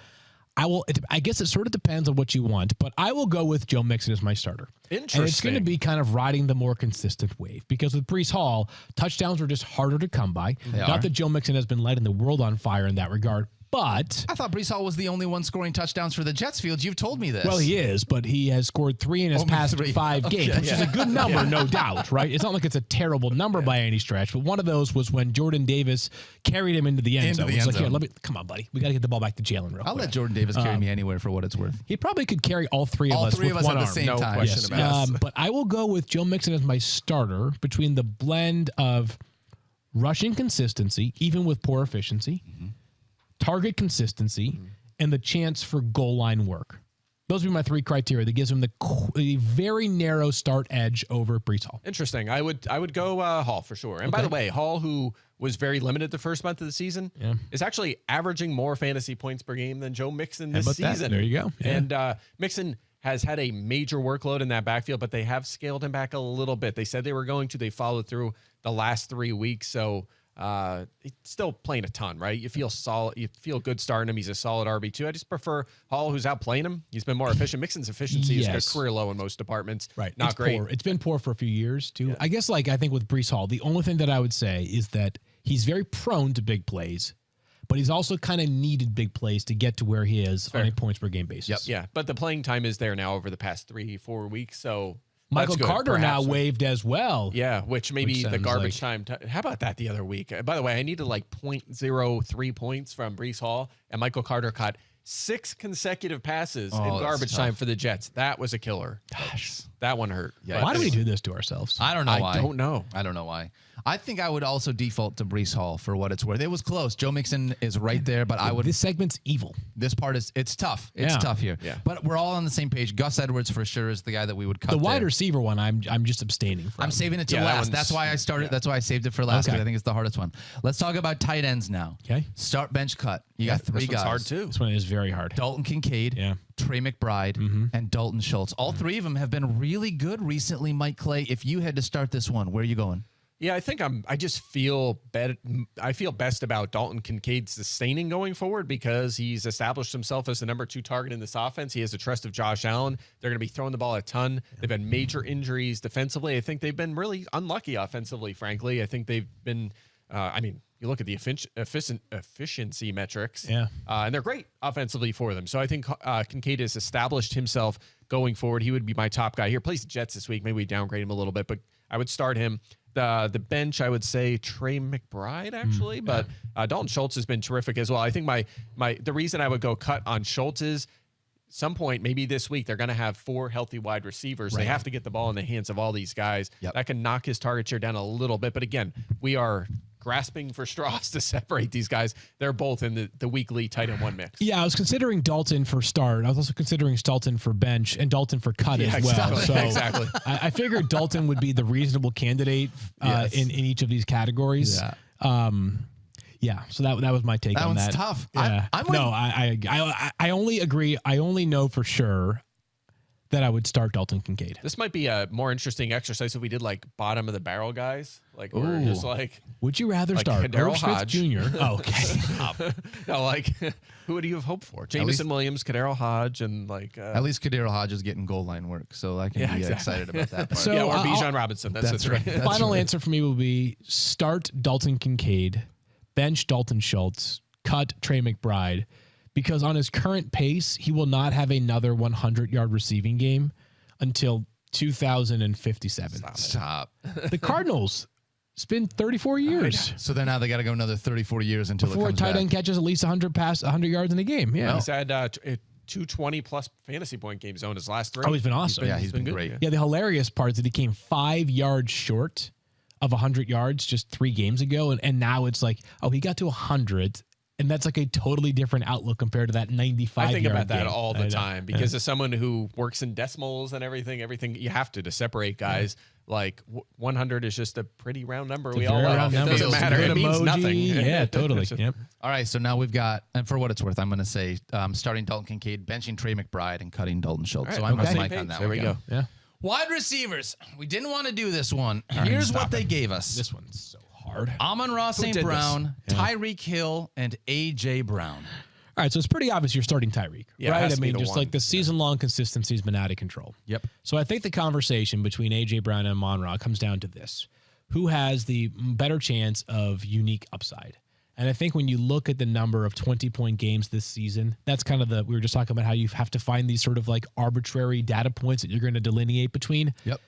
S3: I guess it sort of depends on what you want, but I will go with Joe Mixon as my starter.
S2: Interesting.
S3: And it's going to be kind of riding the more consistent wave, because with Breece Hall, touchdowns are just harder to come by. Not that Joe Mixon has been lighting the world on fire in that regard, but
S1: I thought Breece Hall was the only one scoring touchdowns for the Jets. Field, you've told me this.
S3: Well, he is, but he has scored 3 in his past 5 games, which is a good number, no doubt, right? It's not like it's a terrible number by any stretch, but one of those was when Jordan Davis carried him into the end zone. It's like, here, come on, buddy. We got to get the ball back to Jalen real quick.
S1: I'll let Jordan Davis carry me anywhere for what it's worth.
S3: He probably could carry all 3 of us
S1: All 3 of us
S3: one
S1: at the
S3: arm.
S1: same
S2: No
S1: time.
S2: question about it.
S3: But I will go with Joe Mixon as my starter between the blend of rushing consistency, even with poor efficiency, target consistency, and the chance for goal line work. Those would be my 3 criteria that gives him the very narrow start edge over Breece Hall.
S2: Interesting. I would go Hall for sure. And by the way, Hall, who was very limited the first month of the season, is actually averaging more fantasy points per game than Joe Mixon this season.
S3: There you go. Yeah.
S2: And Mixon has had a major workload in that backfield, but they have scaled him back a little bit. They said they were going to. They followed through the last 3 weeks. So he's still playing a ton, right? You feel solid. You feel good starting him. He's a solid RB2. I just prefer Hall, who's outplaying him. He's been more efficient. Mixon's efficiency is career low in most departments.
S3: Right.
S2: Not great.
S3: Poor. It's been poor for a few years, too. I guess, I think with Breece Hall, the only thing that I would say is that he's very prone to big plays, but he's also kind of needed big plays to get to where he is on a points per game basis.
S2: Yeah, but the playing time is there now over the past 3-4 weeks, so
S3: Michael Carter now waived as well.
S2: Yeah, which maybe the garbage time. How about that the other week? By the way, I needed like 0.03 points from Breece Hall, and Michael Carter caught 6 consecutive passes in garbage time for the Jets. That was a killer.
S3: Gosh.
S2: That one hurt.
S3: Yeah. Why do we do this to ourselves?
S1: I don't know why.
S2: I don't know.
S1: I don't know why. I think I would also default to Breece Hall for what it's worth. It was close. Joe Mixon is right there, but I would.
S3: This segment's evil.
S1: This part it's tough. It's tough here.
S2: Yeah.
S1: But we're all on the same page. Gus Edwards for sure is the guy that we would cut.
S3: The wide
S1: there.
S3: receiver one, I'm just abstaining from.
S1: I'm saving it to
S2: Yeah,
S1: last. That's why I started. That's why I saved it for last.
S3: Okay.
S1: Because I think it's the hardest one. Let's talk about tight ends now.
S3: Okay.
S1: Start bench cut. You got 3
S2: This
S1: guys.
S2: one's hard too.
S3: This one is very hard.
S1: Dalton Kincaid, Trey McBride, and Dalton Schultz. All 3 of them have been really good recently. Mike Clay, if you had to start this one, where are you going?
S2: Yeah, I think I just feel I feel best about Dalton Kincaid sustaining going forward because he's established himself as the number 2 target in this offense. He has the trust of Josh Allen. They're going to be throwing the ball a ton. They've had major injuries defensively. I think they've been really unlucky offensively, frankly. I think they've been, you look at the efficiency metrics, and they're great offensively for them. So I think Kincaid has established himself going forward. He would be my top guy here. Plays the Jets this week. Maybe we downgrade him a little bit, but I would start him. The bench, I would say Trey McBride, actually, but Dalton Schultz has been terrific as well. I think the reason I would go cut on Schultz is some point, maybe this week, they're going to have 4 healthy wide receivers. Right. They have to get the ball in the hands of all these guys. That can knock his target share down a little bit. But again, we are grasping for straws to separate these guys. They're both in the weekly tight end 1 mix.
S3: Yeah, I was considering Dalton for start. I was also considering Dalton for bench and Dalton for cut as well.
S2: Exactly.
S3: So
S2: Exactly.
S3: I figured Dalton would be the reasonable candidate in each of these categories. Yeah. So that was my take on that.
S1: That one's tough.
S3: Yeah. I only agree. I only know for sure that I would start Dalton Kincaid.
S2: This might be a more interesting exercise if we did like bottom of the barrel guys. Like we're just like.
S3: Would you rather start
S2: Kadarius
S3: Smith
S2: Hodge.
S3: Jr.? Oh, okay.
S2: No, like who would you have hoped for? Jameson Williams, Kadarius Hodge, and like.
S1: At least Kadarius Hodge is getting goal line work, so I can be excited about that part.
S3: So
S2: or Bijan Robinson. That's right.
S3: Final answer for me will be start Dalton Kincaid, bench Dalton Schultz, cut Trey McBride, because on his current pace, he will not have another 100-yard receiving game until 2057.
S1: Stop.
S3: The Cardinals, it's been 34 years.
S1: So then now they got to go another 34 years until
S3: Before
S1: it
S3: a
S1: comes
S3: tight
S1: back.
S3: end catches at least 100 yards in a game. Yeah.
S2: He's had 220-plus fantasy point games on his last 3.
S3: Oh, he's been awesome.
S1: He's been
S2: good.
S1: great.
S3: Yeah, the hilarious part is that he came 5 yards short of 100 yards just 3 games ago. And now it's like, oh, he got to 100. And that's like a totally different outlook compared to that 95
S2: I think about that
S3: game.
S2: all the time because as someone who works in decimals and everything you have to separate guys. Like 100 is just a pretty round number. We all know. It doesn't matter. It means nothing.
S3: Yeah, totally. Yep.
S1: All right, so now we've got, and for what it's worth, I'm going to say starting Dalton Kincaid, benching Trey McBride, and cutting Dalton Schultz.
S2: Right,
S1: so I'm with
S2: okay.
S1: Mike on that
S2: There
S1: one.
S2: we go.
S3: Yeah.
S1: Wide receivers. We didn't want to do this one. Here's what they gave us.
S3: This one's so hard.
S1: Amon-Ra St.
S2: did
S1: Brown,
S3: this?
S1: Tyreek Hill, and A.J. Brown.
S3: All right, so it's pretty obvious you're starting Tyreek,
S2: Yeah, it
S3: right?
S2: has
S3: I
S2: to be
S3: mean,
S2: the
S3: just
S2: one.
S3: like the season-long consistency has been out of control.
S1: Yep.
S3: So I think the conversation between A.J. Brown and Amon-Ra comes down to this. Who has the better chance of unique upside? And I think when you look at the number of 20-point games this season, that's kind of we were just talking about how you have to find these sort of like arbitrary data points that you're going to delineate between.
S1: Yep.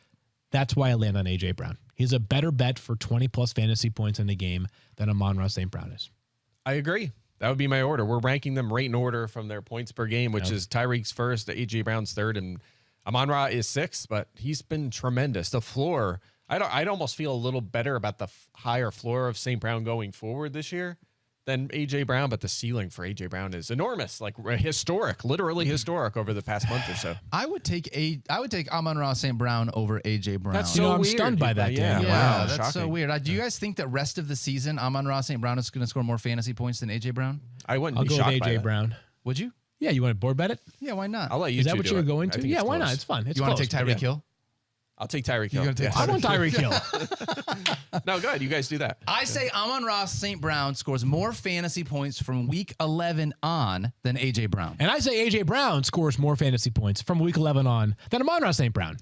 S3: That's why I land on A.J. Brown. He's a better bet for 20-plus fantasy points in a game than Amon-Ra St. Brown is.
S2: I agree. That would be my order. We're ranking them right in order from their points per game, which is Tyreek's first, A.J. Brown's third, and Amon-Ra is sixth, but he's been tremendous. The floor, I'd almost feel a little better about the higher floor of St. Brown going forward this year than A.J. Brown, but the ceiling for A.J. Brown is enormous, like historic, literally historic over the past month or so.
S1: I would take Amon-Ra St. Brown over A.J. Brown.
S2: That's
S3: You know,
S2: so
S3: I'm
S2: weird.
S3: stunned by that,
S2: Yeah,
S3: Dan.
S1: Yeah,
S2: wow,
S1: that's so
S2: shocking.
S1: weird. Do you guys think that rest of the season, Amon-Ra St. Brown is going to score more fantasy points than A.J. Brown?
S2: I wouldn't
S3: I'll
S2: be
S3: go with
S2: shocked by
S3: A.J.
S2: that.
S3: Brown.
S1: Would you?
S3: Yeah, you want to board bet it?
S1: Yeah, why not?
S2: I'll let you
S3: Is that
S2: two
S3: what
S2: do
S3: you're
S2: it.
S3: going
S2: I
S3: to?
S2: think
S3: Yeah,
S2: it's
S3: why not?
S2: close.
S3: It's fun. It's
S1: You want to
S3: close.
S1: take Tyreek Hill?
S2: I'll take Tyreek Hill.
S1: You're gonna take
S3: I want Tyreek Hill.
S2: No, go ahead. You guys do that.
S1: I say Amon-Ra St. Brown scores more fantasy points from week 11 on than A.J. Brown.
S3: And I say A.J. Brown scores more fantasy points from week 11 on than Amon-Ra St. Brown.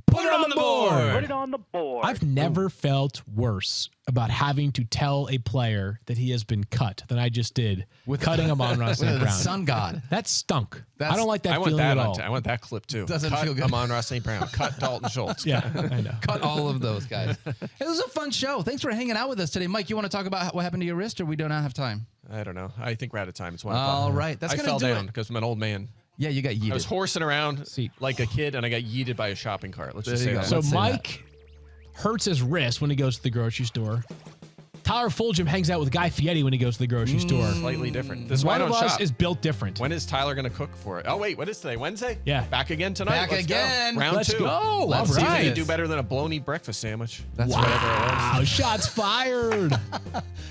S3: Put it on the board.
S4: Put it on the board.
S3: I've never felt worse about having to tell a player that he has been cut than I just did with cutting Amon-Ra St.
S1: The
S3: Brown.
S1: sun god.
S3: That stunk.
S1: That's-
S3: I don't like that
S2: I want
S3: feeling
S2: that
S3: at all.
S2: I want that clip too.
S1: Doesn't
S2: Cut
S1: feel good.
S2: Amon-Ra St. Brown. Cut Dalton Schultz.
S3: Yeah, I know.
S1: Cut all of those guys. It was a fun show. Thanks for hanging out with us today. Mike, you want to talk about what happened to your wrist, or we do not have time?
S2: I don't know. I think we're out of time. It's 1:00.
S1: All right. That's
S2: I
S1: going to
S2: fell
S1: do
S2: down
S1: it.
S2: because I'm an old man.
S1: Yeah, you got yeeted.
S2: I was horsing around
S3: See.
S2: like a kid, and I got yeeted by a shopping cart. Let's just
S1: There
S2: say
S1: you
S2: that.
S1: go.
S3: So
S1: Let's say
S3: Mike hurts his wrist when he goes to the grocery store. Tyler Fulgham hangs out with Guy Fieri when he goes to the grocery store.
S2: Slightly different. This is why I
S3: One of
S2: don't
S3: us
S2: shop.
S3: is built different.
S2: When is Tyler going to cook for it? Oh, wait. What is today? Wednesday?
S3: Yeah.
S2: Back again tonight?
S1: Back
S2: Let's
S1: again.
S2: Go. Round
S3: Let's
S2: 2.
S3: go. All
S1: Let's
S2: See if
S3: right.
S2: you can do better than a bologna breakfast sandwich.
S1: That's
S3: Wow, shots fired.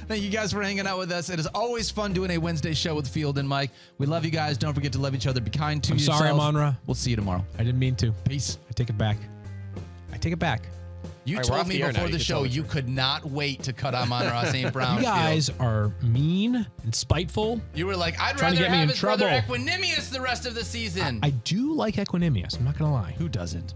S1: Thank you guys for hanging out with us. It is always fun doing a Wednesday show with Field and Mike. We love you guys. Don't forget to love each other. Be kind to yourself.
S3: sorry, Amon-Ra.
S1: We'll see you tomorrow.
S3: I didn't mean to.
S1: Peace.
S3: I take it back. I take it back.
S1: You
S2: All right, we're
S1: told
S2: off
S1: me
S2: the air
S1: before
S2: now.
S1: the
S2: You can
S1: show
S2: tell the
S1: you
S2: truth.
S1: could not wait to cut Amon-Ra St. Brown.
S3: You guys are mean and spiteful.
S1: You were like, I'd
S3: Trying to
S1: rather
S3: get me
S1: have
S3: in
S1: his brother
S3: trouble.
S1: Equanimous the rest of the season.
S3: I do like Equanimous. I'm not going to lie.
S1: Who doesn't?